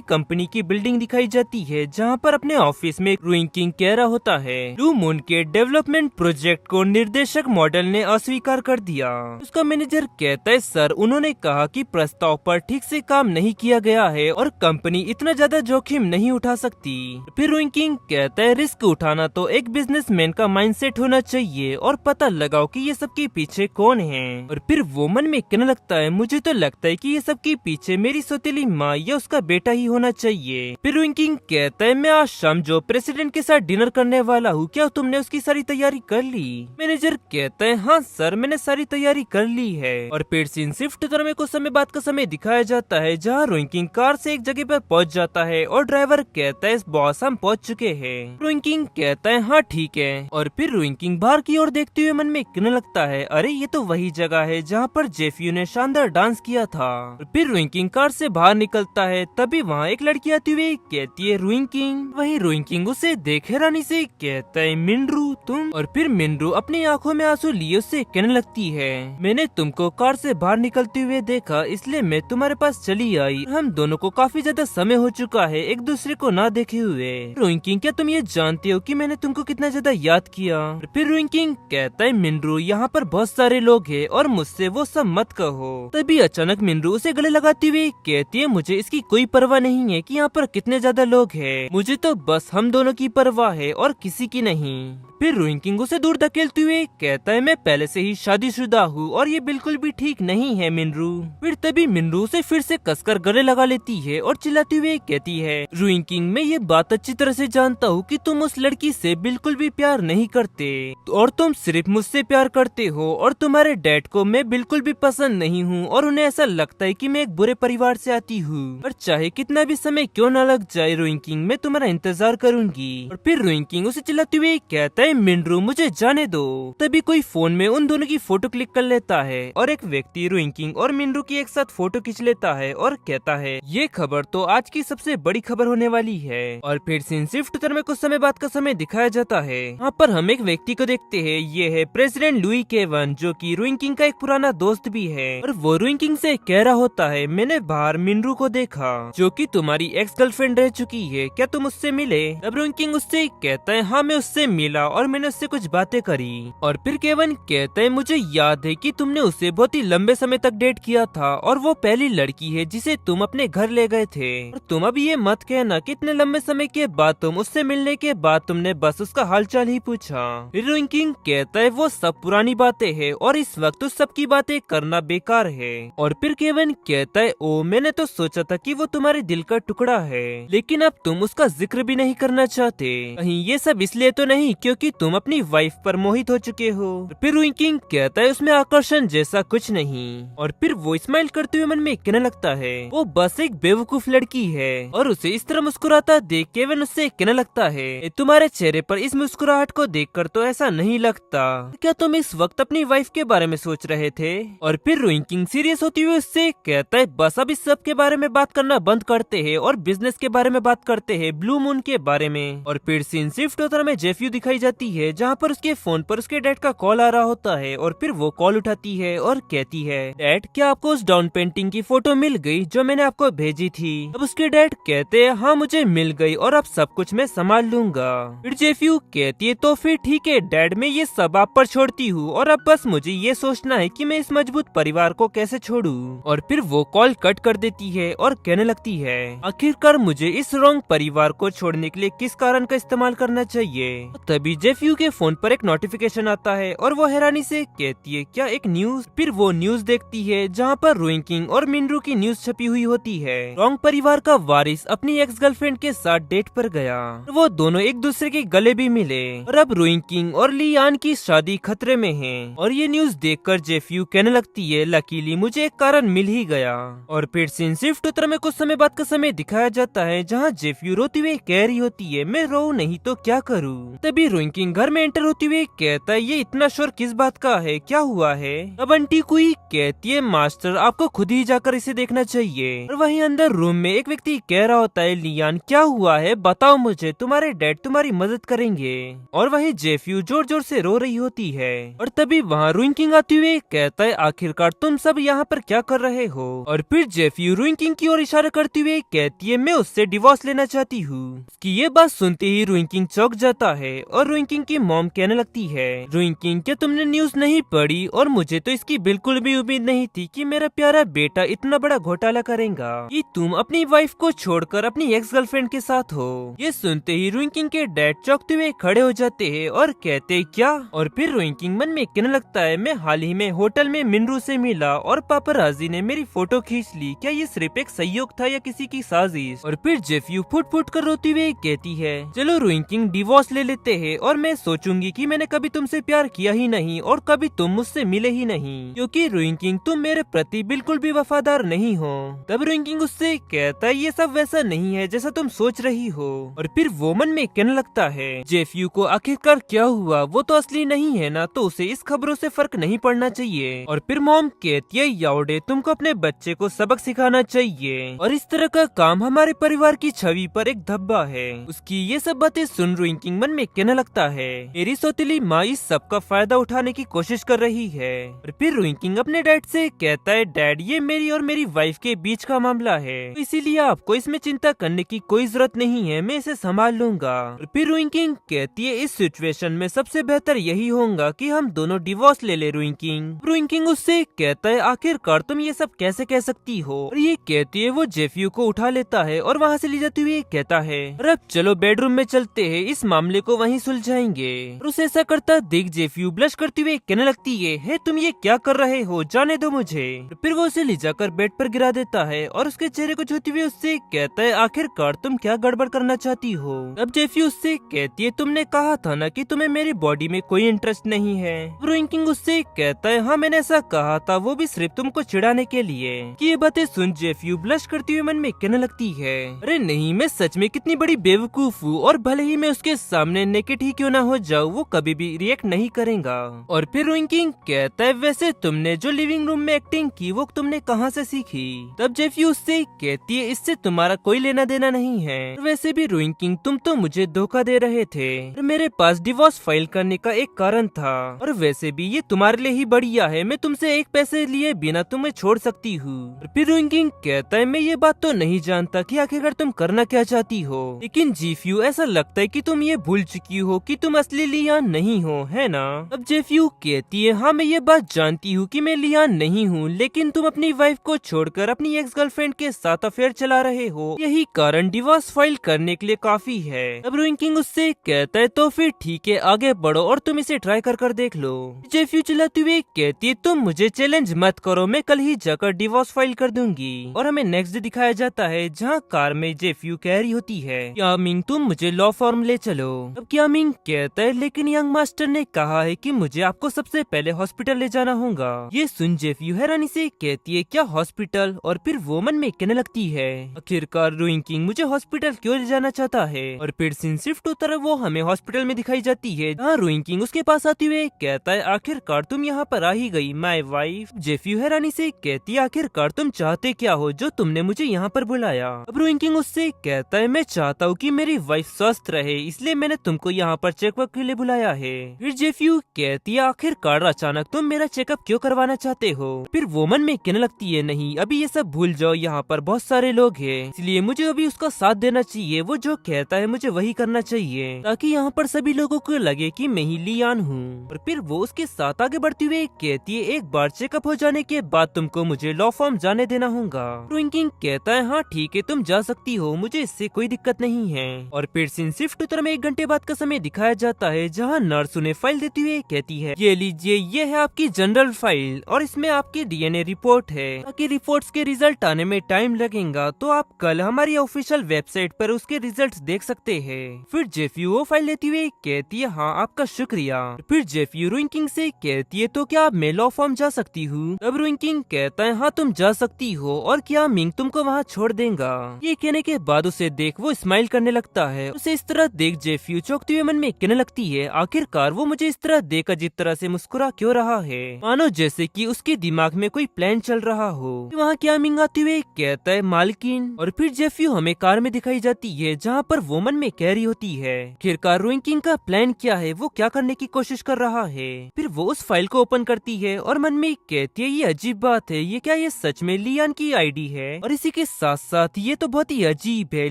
कंपनी की बिल्डिंग दिखाई जाती है जहाँ पर अपने ऑफिस में रोइंग किंग कह रहा होता है ब्लू मून के डेवलपमेंट प्रोजेक्ट को निर्देशक मॉडल ने अस्वीकार कर दिया। उसका मैनेजर कहता है सर उन्होंने कहा कि प्रस्ताव पर ठीक से काम नहीं किया गया है और कंपनी इतना ज्यादा जोखिम नहीं उठा सकती। फिर रोइंग किंग कहता है रिस्क उठाना तो एक बिजनेसमैन का माइंडसेट होना चाहिए और पता लगाओ कि ये सब के पीछे कौन है। और फिर वो मन में कहने लगता है मुझे तो लगता है कि ये सब के पीछे मेरी सौतेली माँ या उसका बेटा ही होना चाहिए। फिर रोइंग किंग कहता है मैं आज शाम जो प्रेसिडेंट के साथ डिनर करने वाला हूँ, क्या तुमने उसकी सारी तैयारी कर ली? मैनेजर कहता है हाँ सर मैंने सारी तैयारी कर ली है। और फिर सीन शिफ्ट उत्तर में कुछ समय बाद का समय दिखाया जाता है जहाँ रोइंग किंग कार से एक जगह पर पहुँच जाता है और ड्राइवर कहता है बॉस हम पहुँच चुके हैं। रोइंग किंग कहता है हाँ ठीक है। और फिर रोइंग किंग बाहर की ओर देखते हुए मन में कहने लगता है अरे ये तो वही जगह है जहाँ पर जेफियो ने शानदार डांस किया था। और फिर रोइंग किंग कार से बाहर निकलता है तभी वहाँ एक लड़की आती हुई कहती है रोइंग किंग। वही रोइंग किंग उसे देख हैरानी से कहता है मिनरू तुम। और फिर मिनरू अपनी आंखों में आंसू लिए उससे कहने लगती है मैंने तुमको कार से बाहर निकलते हुए देखा इसलिए मैं तुम्हारे पास चली आई, हम दोनों को काफी ज्यादा समय हो चुका है एक दूसरे को ना देखे हुए। रोइंग किंग क्या तुम ये जानते हो कि मैंने तुमको कितना ज्यादा याद किया? फिर रोइंग किंग कहता है मिनरू यहाँ पर बहुत सारे लोग हैं और मुझसे वो सब मत कहो। तभी अचानक मिनरू उसे गले लगाती हुई कहती है मुझे इसकी कोई परवाह नहीं है कि यहाँ पर कितने ज्यादा लोग हैं, मुझे तो बस हम दोनों की परवाह है और किसी की नहीं। फिर रुइंकिंग उसे दूर धकेलते हुए कहता है मैं पहले से ही शादीशुदा हूँ और ये बिल्कुल भी ठीक नहीं है मिनरू। फिर तभी मिनरू उसे फिर से कसकर गले लगा लेती है और चिल्लाते हुए कहती है रुइंकिंग मैं ये बात अच्छी तरह से जानता हूँ कि तुम उस लड़की से बिल्कुल भी प्यार नहीं करते और तुम सिर्फ मुझसे प्यार करते हो और तुम्हारे डैड को मैं बिल्कुल भी पसंद नहीं हूँ और उन्हें ऐसा लगता है कि मैं एक बुरे परिवार से आती हूँ और चाहे कितना भी समय क्यों न लग जाए रुइंकिंग मैं तुम्हारा इंतजार करूंगी। और फिर रुइंकिंग उसे चिल्लाते हुए कहता है मिनरू मुझे जाने दो। तभी कोई फोन में उन दोनों की फोटो क्लिक कर लेता है और एक व्यक्ति रुइंकिंग और मिनरू की एक साथ फोटो खींच लेता है और कहता है ये खबर तो आज की सबसे बड़ी खबर होने वाली है। और फिर सीन शिफ्ट उत्तर में कुछ समय बाद का समय दिखाया जाता है। यहाँ पर हम एक व्यक्ति को देखते हैं, ये है प्रेसिडेंट लुई केवन जो कि रुइंकिंग का एक पुराना दोस्त भी है और वो रुइंकिंग से कह रहा होता है मैंने बाहर मिनरू को देखा जो कि तुम्हारी एक्स गर्लफ्रेंड रह चुकी है, क्या तुम उससे मिले? तब रुइंकिंग उससे कहता है हाँ मैं उससे मिला और मैंने उससे कुछ बातें करी। और फिर केवन कहता है मुझे याद है कि तुमने उसे बहुत ही लंबे समय तक डेट किया था और वो पहली लड़की है जिसे तुम अपने घर ले गए थे और तुम अब ये मत कहना कि इतने लंबे समय के बाद तुम उससे मिलने के बाद तुमने बस उसका हालचाल ही पूछा। फिर रुइंकिंग कहता है वो सब पुरानी बातें हैं और इस वक्त उस सब की बातें करना बेकार है। और फिर केवन कहता है ओ मैंने तो सोचा था कि वो तुम्हारे दिल का टुकड़ा है लेकिन अब तुम उसका जिक्र भी नहीं करना चाहते, कहीं ये सब इसलिए तो नहीं क्योंकि तुम अपनी वाइफ पर मोहित हो चुके हो? फिर रुइंकिंग कहता है उसमें आकर्षण जैसा कुछ नहीं। और फिर वो स्माइल करते हुए मन में कहने लगता है वो बस एक बेवकूफ लड़की है और उसे इस तरह मुस्कुराता देख केवन उससे कहने लगता है तुम्हारे चेहरे पर इस मुस्कुराहट को देखकर तो ऐसा नहीं लगता, क्या तुम इस वक्त अपनी वाइफ के बारे में सोच रहे थे? और फिर रुइंकिंग सीरियस होती हुई उससे कहता है बस अब इस सब के बारे में बात करना बंद करते हैं और बिजनेस के बारे में बात करते हैं, ब्लू मून के बारे में। और फिर सीन शिफ्ट होता में जेफयू दिखाई जाती है जहाँ पर उसके फोन पर उसके डैड का कॉल आ रहा होता है और फिर वो कॉल उठाती है और कहती है डैड क्या आपको उस डाउन पेंटिंग की फोटो मिल गई जो मैंने आपको भेजी थी? अब उसके डैड कहते हैं हाँ मुझे मिल गई और अब सब कुछ मैं संभाल लूंगा। फिर जेफयू कहती है तो फिर ठीक है डैड मैं ये सब आप पर छोड़ती हूँ और अब बस मुझे ये सोचना है कि मैं इस मजबूत परिवार को कैसे छोड़ूं। और फिर वो कॉल कट कर देती है और कहने लगती है आखिरकार मुझे इस रॉन्ग परिवार को छोड़ने के लिए किस कारण का इस्तेमाल करना चाहिए। तभी जेफयू के फोन पर एक नोटिफिकेशन आता है और वो हैरानी से कहती है क्या एक न्यूज? फिर वो न्यूज देखती है जहाँ पर रुइंकिंग और मिनरू की न्यूज छपी हुई होती है रॉन्ग परिवार का वारिस अपनी एक्स गर्लफ्रेंड के साथ डेट पर गया, वो दोनों एक दूसरे के गले भी मिले और अब रुइंकिंग और लियान की शादी खतरे में है। और ये न्यूज देखकर जेफयू कहने लगती है लकीली मुझे एक कारण मिल ही गया। और फिर सीन शिफ्ट उत्तर में कुछ समय बाद का समय दिखाया जाता है जहाँ जेफयू रोती हुई कह रही होती है मैं रो नहीं तो क्या करूँ। तभी रुइंकिंग घर में एंटर होती हुई कहता है ये इतना शोर किस बात का है, क्या हुआ है? अब आंटी कुई कहती है मास्टर आपको खुद ही जाकर इसे देखना चाहिए। और वहीं अंदर रूम में एक व्यक्ति कह रहा होता है लियान क्या हुआ है बताओ मुझे, तुम्हारे डैड तुम्हारी मदद करेंगे। और वहीं जेफयू जोर जोर से रो रही होती है। और तभी वहाँ रुइंकिंग आते हुए कहता है आखिरकार तुम सब यहाँ पर क्या कर रहे हो? और फिर जेफयू रुइंकिंग की ओर इशारा करते हुए कहती है मैं उससे डिवोर्स लेना चाहती हूँ। कि ये बात सुनते ही रुइंकिंग चौंक जाता है और रुइंकिंग की मॉम कहने लगती है रुइंकिंग क्या तुमने न्यूज नहीं पढ़ी? और मुझे तो इसकी बिल्कुल भी उम्मीद नहीं थी कि मेरा प्यारा बेटा इतना बड़ा घोटाला करेगा कि तुम अपनी वाइफ को छोड़कर अपनी एक्स गर्लफ्रेंड के साथ हो। ये सुनते ही रुइंकिंग के डैड चौंकते हुए खड़े हो जाते हैं और कहते क्या? और फिर रुइंकिंग मन में कहने लगता है मैं हाल ही में होटल में मिनरू से मिला और पापराजी ने मेरी फोटो खींच ली, क्या ये सिर्फ एक सहयोग था या किसी की साजिश? और फिर जेफयू फुट फुट कर रोती हुई कहती है चलो रुइंकिंग डिवोर्स ले लेते हैं और मैं सोचूंगी कि मैंने कभी तुमसे प्यार किया ही नहीं और कभी तुम मुझसे मिले ही नहीं क्योंकि रुइंकिंग तुम मेरे प्रति बिल्कुल भी वफादार नहीं हो। तब रुइंकिंग उससे कहता है ये सब वैसा नहीं है जैसा तुम सोच रही हो। और फिर वो मन में कहने लगता है जेफयू को आखिरकार क्या हुआ, वो तो असली नहीं है ना, तो उसे इस खबरों से फर्क नहीं पड़ना चाहिए। और फिर मॉम कहती है याओडे तुमको अपने बच्चे को सबक सिखाना चाहिए और इस तरह का काम हमारे परिवार की छवि पर एक धब्बा है। उसकी ये सब बातें सुन रुइंकिंग मन में कहने लगता है मेरी सौतेली माँ इस सब का फायदा उठाने की कोशिश कर रही है। और फिर रुइंकिंग अपने डैड से कहता है डैड ये मेरी और मेरी वाइफ के बीच का मामला है, तो इसीलिए आपको इसमें चिंता करने की कोई जरूरत नहीं है, मैं इसे संभाल लूंगा। और फिर रुइंकिंग कहती है इस सिचुएशन में सबसे बेहतर यही होगा कि हम दोनों डिवोर्स ले ले रुइंकिंग उससे कहता है आखिरकार तुम ये सब कैसे कह सकती हो? और ये कहती है वो जेफयू को उठा लेता है और वहाँ से ले जाते हुए कहता है और अब चलो बेडरूम में चलते हैं, इस मामले को वहीं सुलझाएंगे। और उसे ऐसा करता देख जेफ्यू ब्लश करते हुए कहने लगती है तुम ये क्या कर रहे हो, जाने दो मुझे। फिर वो उसे ले जाकर बेड पर गिरा देता है और उसके चेहरे को छूते हुए उससे कहता है आखिरकार तुम क्या गड़बड़ करना चाहती हो। अब जेफ्यू उससे कहती है तुमने कहा था ना कि तुम्हें मेरी बॉडी में कोई इंटरेस्ट नहीं है। रोइंकिंग उससे कहता है हाँ मैंने ऐसा कहा था, वो भी सिर्फ तुमको चिढ़ाने के लिए। कि ये बातें सुन जेफ्यू ब्लश करते हुए मन में कहने लगती है अरे नहीं, मैं सच में कितनी बड़ी बेवकूफ हूँ और भले ही मैं उसके सामने नेकेड ही क्यों ना हो जाऊँ, वो कभी भी रिएक्ट नहीं करेगा। और फिर रोइंकिंग कहता है वैसे तुमने जो लिविंग रूम में एक्टिंग की वो तुमने कहाँ से सीखी। तब जेफ्यू उससे कहती है इससे तुम्हारा कोई लेना देना नहीं है, वैसे भी रोइंकिंग तुम तो मुझे धोखा दे रहे थे, मेरे पास डिवोर्स फाइल करने का एक कारण था और वैसे भी ये तुम्हारे लिए ही बढ़िया है, मैं तुमसे एक पैसे लिए बिना तुम्हें छोड़ सकती हूँ। फिर रोइंकिंग कहता है मैं ये बात तो नहीं जानता कि आखिरकार तुम करना क्या चाहती हो, लेकिन जेफ्यू ऐसा लगता है कि तुम ये भूल चुकी हो कि तुम असली लियान नहीं हो, है ना। अब जेफ्यू कहती है हाँ मैं ये बात जानती हूँ कि मैं लियान नहीं हूँ, लेकिन तुम अपनी वाइफ को छोड़कर अपनी एक्स गर्लफ्रेंड के साथ अफेयर चला रहे हो, यही कारण डिवोर्स फाइल करने के लिए काफी है। अब रोइंकिंग उससे कहता है तो फिर ठीक है आगे बढ़ो और तुम इसे ट्राई कर देख लो। जेफ्यू चिल्लाते हुए कहती है तुम मुझे चैलेंज मत करो, मैं कल ही जाकर डिवोर्स फाइल कर दूंगी। और हमें नेक्स्ट डे दिखाया जाता है जहाँ कार में जेफ्यू कह रही होती है क्या मिंग तुम मुझे लॉ फॉर्म ले चलो। अब क्या मिंग कहता है लेकिन यंग मास्टर ने कहा है कि मुझे आपको सबसे पहले हॉस्पिटल ले जाना होगा। ये सुन जेफ्यू हैरानी से कहती है क्या हॉस्पिटल, और फिर वो मन में कहने लगती है आखिरकार रोइंकिंग मुझे हॉस्पिटल क्यों ले जाना चाहता है। और फिर सीन शिफ्ट होता है वो हमें हॉस्पिटल में दिखाई जाती है जहाँ रोइंकिंग उसके पास आते हुए कहता है आखिरकार तुम यहाँ पर आ ही गई माय वाइफ। जेफ्यू हैरानी से कहती है आखिरकार तुम चाहते क्या हो जो तुमने मुझे यहाँ पर बुलाया। अब रोइंकिंग उससे कहता है मैं चाहता हूँ कि मेरी वाइफ स्वस्थ रहे, इसलिए मैंने तुमको यहाँ पर चेकअप के लिए बुलाया है। फिर जेफ्यू कहती है आखिरकार अचानक तुम मेरा चेकअप क्यों करवाना चाहते हो। फिर वो मन में कहने लगती है नहीं अभी ये सब भूल जाओ, यहाँ पर बहुत सारे लोग हैं, इसलिए मुझे अभी उसका साथ देना चाहिए, वो जो कहता है मुझे वही करना चाहिए ताकि यहाँ पर सभी लोगों को लगे कि मैं ही लियान हूँ। और फिर वो उसके साथ आगे बढ़ती हुई कहती है एक बार चेकअप हो जाने के बाद तुमको मुझे लॉ फॉर्म जाने देना होगा। रोइंकिंग कहता है हाँ ठीक है तुम जा सकती हो, मुझे इससे कोई दिक्कत नहीं है। और फिर सीन शिफ्ट उत्तर में 1 घंटे बाद का समय दिखाया जाता है जहाँ नर्स उन्हें फाइल देती हुई कहती है ये लीजिए ये है आपकी जनरल फाइल और इसमें आपकी डीएनए रिपोर्ट है, ताकि रिपोर्ट्स के रिजल्ट आने में टाइम लगेगा तो आप कल हमारी ऑफिशियल वेबसाइट पर उसके रिजल्ट्स देख सकते हैं। फिर जेफ्यू वो फाइल लेती हुई कहती है हाँ आपका शुक्रिया। फिर जेफ्यू रोइंकिंग से कहती है तो क्या मैं लॉ फॉर्म जा सकती हूँ। तब रोइंकिंग कहता है हाँ तुम जा सकती हो और क्या मिंग तुमको वहाँ छोड़ देगा। ये कहने के बाद उसे देख वो स्माइल करने लगता है। उसे इस तरह देख जेफ्यू चौंकते हुए मन में कहने लगती है आखिरकार वो मुझे इस तरह देख अजीब तरह से मुस्कुरा क्यों रहा है, मानो जैसे कि उसके दिमाग में कोई प्लान चल रहा हो। वहाँ क्या मिंग आते हुए कहता है मालकिन। और फिर जेफ्यू हमें कार में दिखाई जाती है जहाँ पर वो मन में कह रही होती है आखिरकार रोइंकिंग का प्लान क्या है, वो क्या करने की कोशिश कर रहा है। फिर वो उस फाइल को ओपन करती है और मन में कहती है ये अजीब बात है, ये क्या ये सच में लियान की आईडी है। और इसी के साथ साथ ये तो बहुत ही अजीब है,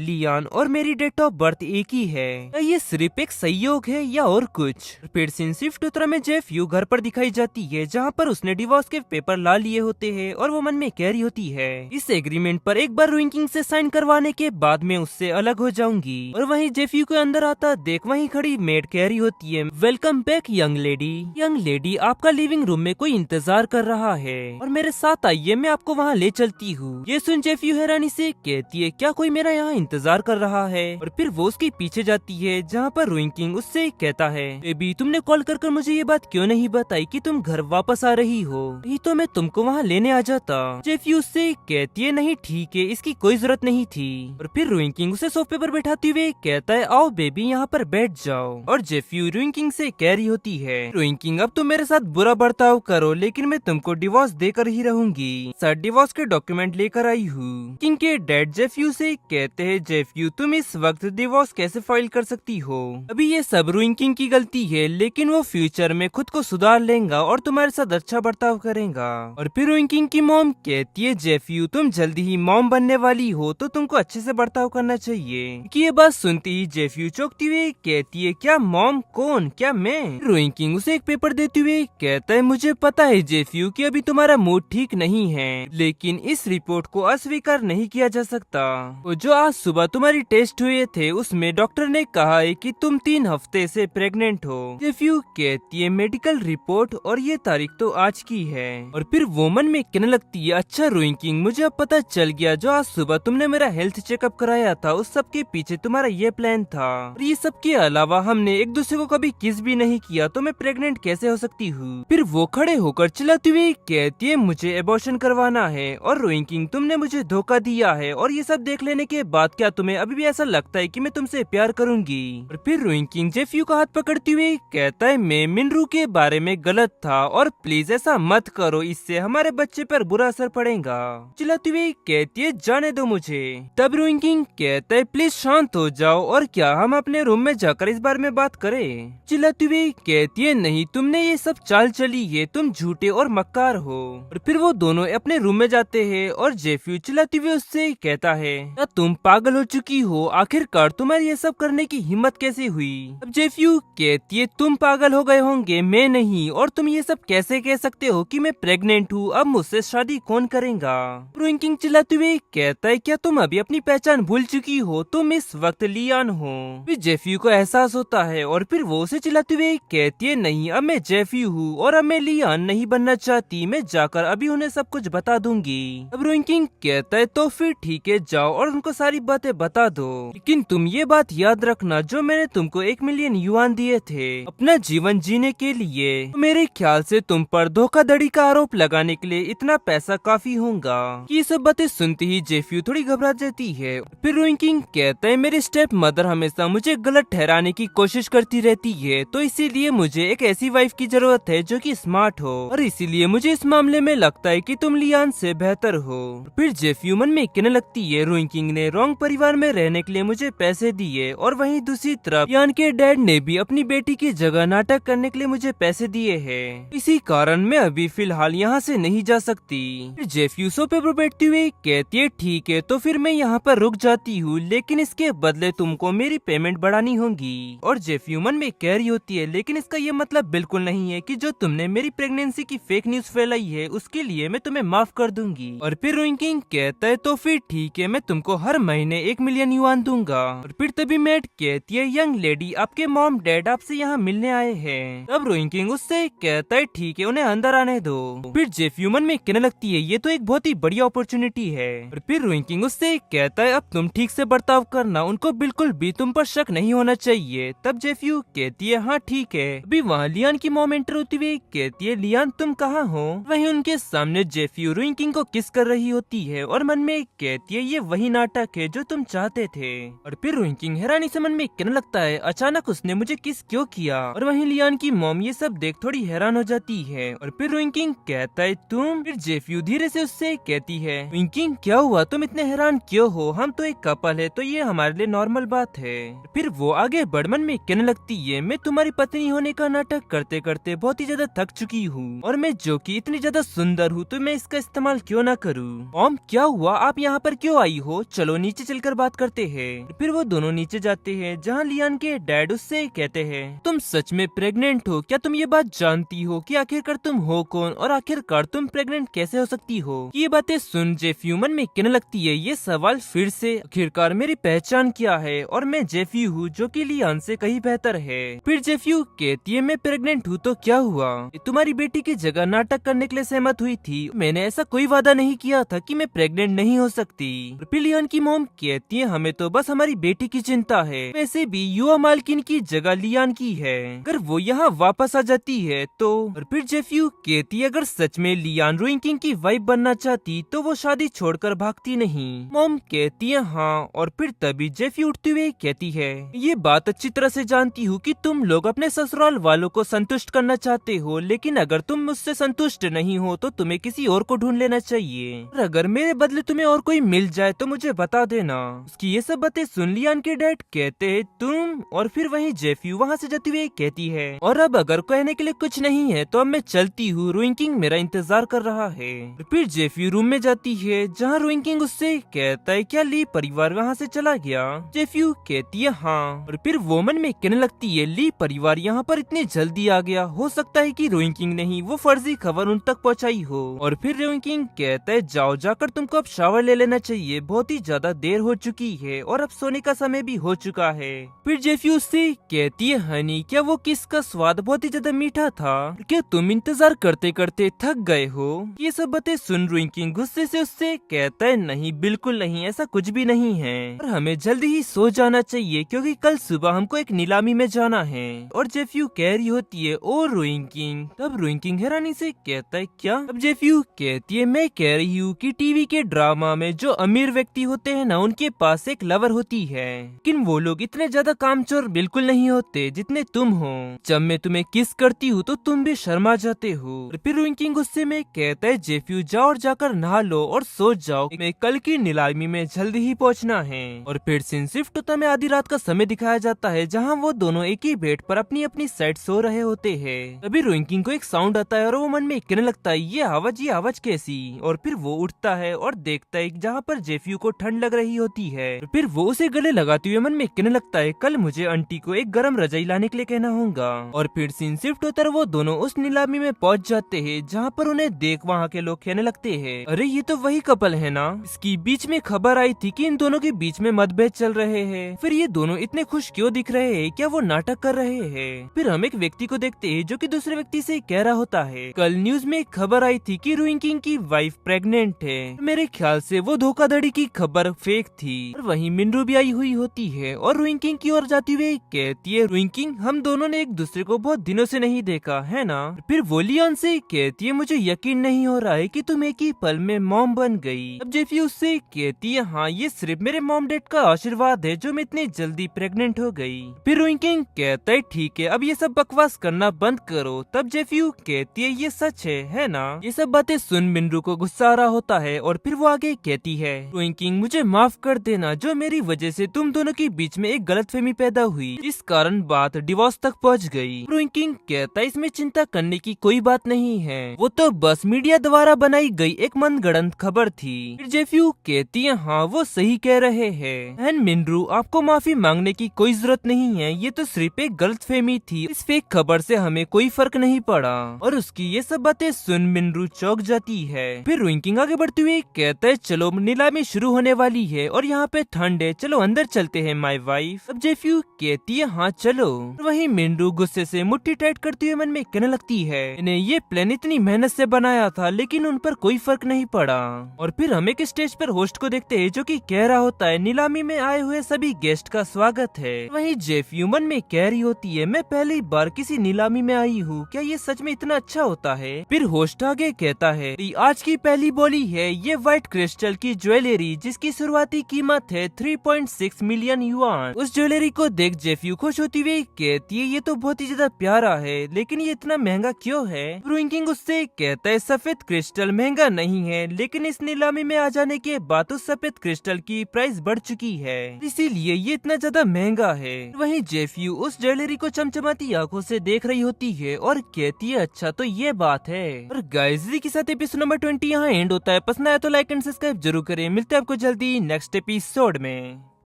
लियान और मेरी डेट ऑफ बर्थ एक ही है, ये सिर्फ एक संयोग है या और कुछ। फिर सीन शिफ्ट उत्तरा में जेफ्यू घर पर दिखाई जाती है जहाँ पर उसने डिवोर्स के पेपर ला लिए होते हैं और वो मन में कह रही होती है इस एग्रीमेंट पर एक बार रोइंकिंग से साइन करवाने के बाद मैं उससे अलग हो जाऊंगी। और वहीं जेफ्यू के अंदर आता देख वहीं खड़ी मेड कह रही होती है welcome back young lady. Young lady आपका लिविंग रूम में कोई इंतजार कर रहा है और मेरे साथ आइए, मैं आपको वहाँ ले चलती हूँ। ये सुन जेफ्यू हैरानी से कहती है क्या कोई मेरा यहाँ इंतजार कर रहा है। और फिर वो उसके पीछे जाती है जहाँ पर रोइंकिंग उससे कहता है बेबी तुमने कॉल कर मुझे ये बात क्यों नहीं बताई कि तुम घर वापस आ रही हो, नहीं तो मैं तुमको वहाँ लेने आ जाता। जेफ्यू उससे कहती है नहीं ठीक है, इसकी कोई जरूरत नहीं थी। और फिर रोइंकिंग उसे सोफे पर बैठाते हुए कहता है आओ बेबी यहाँ पर बैठ जाओ। और जेफ्यू रोइंकिंग से कह रही होती है रोइंकिंग अब तुम मेरे साथ बुरा बर्ताव करो लेकिन मैं तुमको डिवोर्स देकर ही रहूंगी, सर डिवोर्स के डॉक्यूमेंट लेकर आई हूँ। किंग के डैड जेफ्यू से कहते हैं जेफ्यू तुम इस वक्त डिवोर्स कैसे फाइल कर सकती हो, अभी ये सब रोइंकिंग की गलती है लेकिन वो फ्यूचर में खुद को सुधार लेगा और तुम्हारे साथ अच्छा बर्ताव करेगा। और फिर रोइंकिंग की मॉम कहती है जेफ्यू तुम जल्दी ही मॉम बनने वाली हो तो तुमको अच्छे से बर्ताव करना चाहिए। कि ये बात सुनती ही जेफ्यू चौंकती हुई कहती है क्या मॉम, कौन, क्या मैं। रोइंकिंग उसे एक पेपर देते हुए कहता है मुझे पता है जेफ्यू कि अभी तुम्हारा मूड ठीक नहीं है लेकिन इस रिपोर्ट को अस्वीकार नहीं किया जा सकता। था। वो जो आज सुबह तुम्हारी टेस्ट हुए थे उसमें डॉक्टर ने कहा है कि तुम 3 हफ्ते से प्रेग्नेंट हो। जेफ्यू कहती है मेडिकल रिपोर्ट और ये तारीख तो आज की है। और फिर वो मन में कहने लगती है अच्छा रुइंकिंग, मुझे अब पता चल गया जो आज सुबह तुमने मेरा हेल्थ चेकअप कराया था उस सब के पीछे तुम्हारा ये प्लान था। और ये सब के अलावा हमने एक दूसरे को कभी किस भी नहीं किया तो मैं प्रेग्नेंट कैसे हो सकती हूँ। फिर वो खड़े होकर चिल्लाती हुई कहती है मुझे एबॉर्शन करवाना है और रुइंकिंग तुमने मुझे धोखा दिया है और ये सब देख लेने के बाद क्या तुम्हें अभी भी ऐसा लगता है कि मैं तुमसे प्यार करूंगी। और फिर रुइंकिंग जेफ्यू का हाथ पकड़ती हुई कहता है मैं मिनरू के बारे में गलत था और प्लीज ऐसा मत करो, इससे हमारे बच्चे पर बुरा असर पड़ेगा। चिल्लाती हुई कहती है जाने दो मुझे। तब रुइंकिंग कहता है प्लीज शांत हो जाओ और क्या हम अपने रूम में जाकर इस बारे में बात करें। चिल्लाती हुई कहती है नहीं, तुमने ये सब चाल चली है, तुम झूठे और मक्कार हो। और फिर वो दोनों अपने रूम में जाते हैं और जेफ्यू चिल्लाती हुई उससे कहता है क्या तुम पागल हो चुकी हो, आखिरकार तुम्हारी ये सब करने की हिम्मत कैसे हुई। अब जेफ्यू कहती है तुम पागल हो गए होंगे, मैं नहीं, और तुम ये सब कैसे कह सकते हो कि मैं प्रेग्नेंट हूँ, अब मुझसे शादी कौन करेगा। रुइंकिंग चिल्लाते हुए कहता है क्या तुम अभी अपनी पहचान भूल चुकी हो, तुम इस वक्त लियान हो। फिर जेफ्यू को एहसास होता है और फिर वो उसे चिल्लाते हुए कहती है नहीं, अब मैं जेफ्यू हूँ और अब मैं लियान नहीं बनना चाहती, मैं जाकर अभी उन्हें सब कुछ बता दूंगी। अब रुइंकिंग कहता है तो फिर ठीक है जाओ और उनको सारी बातें बता दो, लेकिन तुम ये बात याद रखना जो मैंने तुमको 1 मिलियन युआन दिए थे अपना जीवन जीने के लिए, तो मेरे ख्याल से तुम पर धोखाधड़ी का आरोप लगाने के लिए इतना पैसा काफी होगा। ये सब बातें सुनते ही जेफ्यू थोड़ी घबरा जाती है। फिर रुइंकिंग कहता है मेरी स्टेप मदर हमेशा मुझे गलत ठहराने की कोशिश करती रहती है, तो इसीलिए मुझे एक ऐसी वाइफ की जरूरत है जो कि स्मार्ट हो, और इसीलिए मुझे इस मामले में लगता है कि तुम लियान से बेहतर हो। फिर जेफ्यू मन में कहने लगती है रुइंकिंग ने रॉन्ग परिवार में रहने के लिए मुझे पैसे दिए और वहीं दूसरी तरफ लियान के डैड ने भी अपनी बेटी की जगह नाटक करने के लिए मुझे पैसे दिए हैं, इसी कारण मैं अभी फिलहाल यहाँ से नहीं जा सकती। फिर जेफ्यू सोफे पर बैठती हुई कहती है ठीक है तो फिर मैं यहाँ पर रुक जाती हूँ, लेकिन इसके बदले तुमको मेरी पेमेंट बढ़ानी होगी। और जेफ्यू मन में कह रही होती है लेकिन इसका ये मतलब बिल्कुल नहीं है कि जो तुमने मेरी प्रेगनेंसी की फेक न्यूज फैलाई है उसके लिए मैं तुम्हें माफ कर दूंगी। और फिर रुइंकिंग कहता है तो फिर ठीक है मैं तुमको हर महीने 1 मिलियन युआन दूंगा। और फिर तभी मैट कहती है यंग लेडी आपके मॉम डैड आपसे यहाँ मिलने आए हैं। तब रुइंकिंग उससे कहता है ठीक है उन्हें अंदर आने दो। फिर जेफ्यू मन में कहने लगती है ये तो एक बहुत ही बड़ी अपॉर्चुनिटी है। और फिर रुइंकिंग उससे कहता है अब तुम ठीक से बर्ताव करना, उनको बिल्कुल भी तुम पर शक नहीं होना चाहिए। तब जेफ्यू कहती है हाँ ठीक है। अभी वहाँ लियान की मॉम एंटर होती हुई कहती है लियान तुम कहाँ हो। वहीं उनके सामने जेफ्यू रुइंकिंग को किस कर रही होती है और मन में कहती है ये वही नाटक है जो तुम चाहते थे। और फिर रुइंकिंग हैरानी से मन में कहने लगता है अचानक उसने मुझे किस क्यों किया। और वहीं लियान की मॉम ये सब देख थोड़ी हैरान हो जाती है। और फिर रुइंकिंग कहता है तुम। फिर जेफ्यू धीरे से उससे कहती है रुइंकिंग क्या हुआ, तुम इतने हैरान क्यों हो, हम तो एक कपल है तो ये हमारे लिए नॉर्मल बात है। फिर वो आगे बढ़ मन में कहने लगती है मैं तुम्हारी पत्नी होने का नाटक करते करते बहुत ही ज्यादा थक चुकी हूँ और मैं जो कि इतनी ज्यादा सुंदर हूँ तो मैं इसका इस्तेमाल क्यों ना करूँ। मॉम क्या हुआ, आप यहाँ पर क्यों आई हो, चलो नीचे चलकर बात करते हैं। फिर वो दोनों नीचे जाते हैं जहाँ लियान के डैड उससे कहते हैं तुम सच में प्रेग्नेंट हो, क्या तुम ये बात जानती हो कि आखिरकार तुम हो कौन और आखिरकार तुम प्रेग्नेंट कैसे हो सकती हो। ये बातें सुन जेफ्यू मन में कहने लगती है ये सवाल फिर से, आखिरकार मेरी पहचान क्या है और मैं जेफ्यू हूँ जो कि लियान से कहीं बेहतर है। फिर जेफ्यू कहती है मैं प्रेग्नेंट हूँ तो क्या हुआ, तुम्हारी बेटी की जगह नाटक करने के लिए सहमत हुई थी, मैंने ऐसा कोई वादा नहीं किया था कि मैं प्रेग्नेंट नहीं हो सकती। फिर लियान की मॉम कहती है हमें तो बस हमारी बेटी की चिंता है, वैसे भी युवा मालकिन की जगह लियान की है, अगर वो यहाँ वापस आ जाती है तो। और फिर जेफ्यू कहती है अगर सच में लियान रुइंकिंग की वाइफ बनना चाहती तो वो शादी छोड़कर भागती नहीं। मॉम कहती है हाँ। और फिर तभी जेफ्यू उठते हुए कहती है ये बात अच्छी तरह से जानती हूँ कि तुम लोग अपने ससुराल वालों को संतुष्ट करना चाहते हो, लेकिन अगर तुम मुझसे संतुष्ट नहीं हो तो तुम्हें किसी और को ढूंढ लेना चाहिए, और अगर मेरे बदले तुम्हें और कोई मिल जाए तो मुझे बता देना। उसकी ये सब बातें सुन लियान के डैड कहते हैं तुम। और फिर वहीं जेफ्यू वहाँ से जाती हुई कहती है और अब अगर कहने के लिए कुछ नहीं है तो अब मैं चलती हूँ, रुइंकिंग मेरा इंतजार कर रहा है। फिर जेफ्यू रूम में जाती है जहाँ रुइंकिंग उससे कहता है क्या ली परिवार वहाँ से चला गया। जेफ्यू कहती है हाँ। और फिर वो मन में कहने लगती है ली परिवार यहाँ पर इतने जल्दी आ गया, हो सकता है कि रुइंकिंग नहीं वो फर्जी खबर उन तक पहुँचाई हो। और फिर रुइंकिंग कहता है जाओ जाकर तुमको अब शावर ले लेना चाहिए इसीलिए बहुत ही ज्यादा देर हो चुकी है और अब सोने का समय भी हो चुका है। फिर जेफी उससे कहती है, हनी क्या वो किस का स्वाद बहुत ही ज्यादा मीठा था? क्या तुम इंतजार करते करते थक गए हो? ये सब बातें सुन रुइंकिंग गुस्से से उससे कहता है, नहीं बिल्कुल नहीं, ऐसा कुछ भी नहीं है और हमें जल्दी ही सो जाना चाहिए क्योंकि कल सुबह हमको एक नीलामी में जाना है। और जेफ्यू कह रही होती है, ओ रुइंकिंग। तब रुइंकिंग हैरानी से कहता है, क्या? अब जेफ्यू कहती है, मैं कह रही हूँ कि टीवी के ड्रामा में जो अमीर व्यक्ति होते हैं ना, उनके पास एक लवर होती है, लेकिन वो लोग इतने ज्यादा कामचोर बिल्कुल नहीं होते जितने तुम हो। जब मैं तुम्हें किस करती हूँ तो तुम भी शर्मा जाते हो। फिर रुइंकिंग गुस्से में कहता है, जेफ्यू जाओ और जाकर नहा लो और सो जाओ, मैं कल की नीलामी में जल्दी ही पहुँचना है। और फिर सीन शिफ्ट होता में आधी रात का समय दिखाया जाता है जहाँ वो दोनों एक ही बेड पर अपनी अपनी साइड सो रहे होते हैं। तभी रुइंकिंग को एक साउंड आता है और वो मन में कहने लगता है, ये आवाज कैसी? और फिर वो उठता है और देखता है जहाँ पर जेफ्यू को ठंड लग रही होती है। फिर वो उसे गले लगाते हुए मन में कहने लगता है, कल मुझे आंटी को एक गर्म रजाई लाने के लिए कहना होगा। और फिर सीन शिफ्ट होता है, वो दोनों उस नीलामी में पहुंच जाते हैं जहाँ पर उन्हें देख वहाँ के लोग कहने लगते हैं, अरे ये तो वही कपल है ना, इसकी बीच में खबर आई थी कि इन दोनों के बीच में मतभेद चल रहे हैं। फिर ये दोनों इतने खुश क्यों दिख रहे हैं? क्या वो नाटक कर रहे हैं? फिर हम एक व्यक्ति को देखते हैं जो कि दूसरे व्यक्ति से कह रहा होता है, कल न्यूज में खबर आई थी कि रुइंकिंग की वाइफ प्रेग्नेंट है। मेरे ख्याल से वो धोखाधड़ी की खबर फेक थी। और वहीं मिनरू भी आई हुई होती है और रुइंकिंग की ओर जाती हुई कहती है, रुइंकिंग हम दोनों ने एक दूसरे को बहुत दिनों से नहीं देखा है ना? फिर वो लियोन से कहती है, मुझे यकीन नहीं हो रहा है कि तुम एक ही पल में मॉम बन गई। अब जेफी उससे कहती है, हाँ ये सिर्फ मेरे मॉम डैड का आशीर्वाद है जो मैं इतनी जल्दी प्रेग्नेंट हो गई। फिर रुइंकिंग कहता है, ठीक है अब ये सब बकवास करना बंद करो। तब जेफी कहती है, ये सच है ना? ये सब बातें सुन मिनरू को गुस्सा आ रहा होता है और फिर वो आगे कहती है, रुइंकिंग मुझे माफ कर देना, जो मेरी वजह से तुम दोनों के बीच में एक गलतफहमी पैदा हुई, इस कारण बात डिवोर्स तक पहुंच गई। रुइंकिंग कहता है, इसमें चिंता करने की कोई बात नहीं है, वो तो बस मीडिया द्वारा बनाई गई एक मनगढ़ंत खबर थी। फिर जेफ्यू कहती है, हाँ वो सही कह रहे हैं। एंड मिनरू आपको माफी मांगने की कोई जरूरत नहीं है, ये तो सिर्फ एक गलतफहमी थी, इस फेक खबर से हमें कोई फर्क नहीं पड़ा। और उसकी ये सब बातें सुन मिनरू चौंक जाती है। फिर रुइंकिंग आगे बढ़ते हुए कहता है, चलो नीलामी शुरू होने वाली है और यहाँ पे ठंड है, चलो अंदर चलते हैं माय वाइफ। अब जेफ्यू कहती है, हाँ चलो। वहीं मिनरू गुस्से से मुट्ठी टाइट करते हुए मन में कहने लगती है, इन्हें ये प्लान इतनी मेहनत से बनाया था लेकिन उन पर कोई फर्क नहीं पड़ा। और फिर हम एक स्टेज पर होस्ट को देखते हैं जो कि कह रहा होता है, नीलामी में आए हुए सभी गेस्ट का स्वागत है। वहीं जेफ्यू मन में कह रही होती है, मैं पहली बार किसी नीलामी में आई हूँ, क्या ये सच में इतना अच्छा होता है? फिर होस्ट आगे कहता है, आज की पहली बोली है ये व्हाइट क्रिस्टल की ज्वेलरी जिसकी शुरुआती कीमत है 3.6 मिलियन युआन। उस ज्वेलरी को देख जेफ्यू खुश होती हुई कहती है, ये तो बहुत ही ज्यादा प्यारा है, लेकिन ये इतना महंगा क्यों है? रुइंकिंग उससे कहता है, सफेद क्रिस्टल महंगा नहीं है, लेकिन इस नीलामी में आ जाने के बाद उस सफेद क्रिस्टल की प्राइस बढ़ चुकी है, इसीलिए ये इतना ज्यादा महंगा है। वहीं जेफ्यू उस ज्वेलरी को चमचमाती आंखों से देख रही होती है और कहती है, अच्छा तो ये बात है। और गाइस इसी के साथ एपिसोड नंबर 20 यहाँ एंड होता है। पसंद आया तो लाइक एंड सब्सक्राइब जरूर करें। मिलते हैं आपको जल्दी नेक्स्ट एपिसोड में।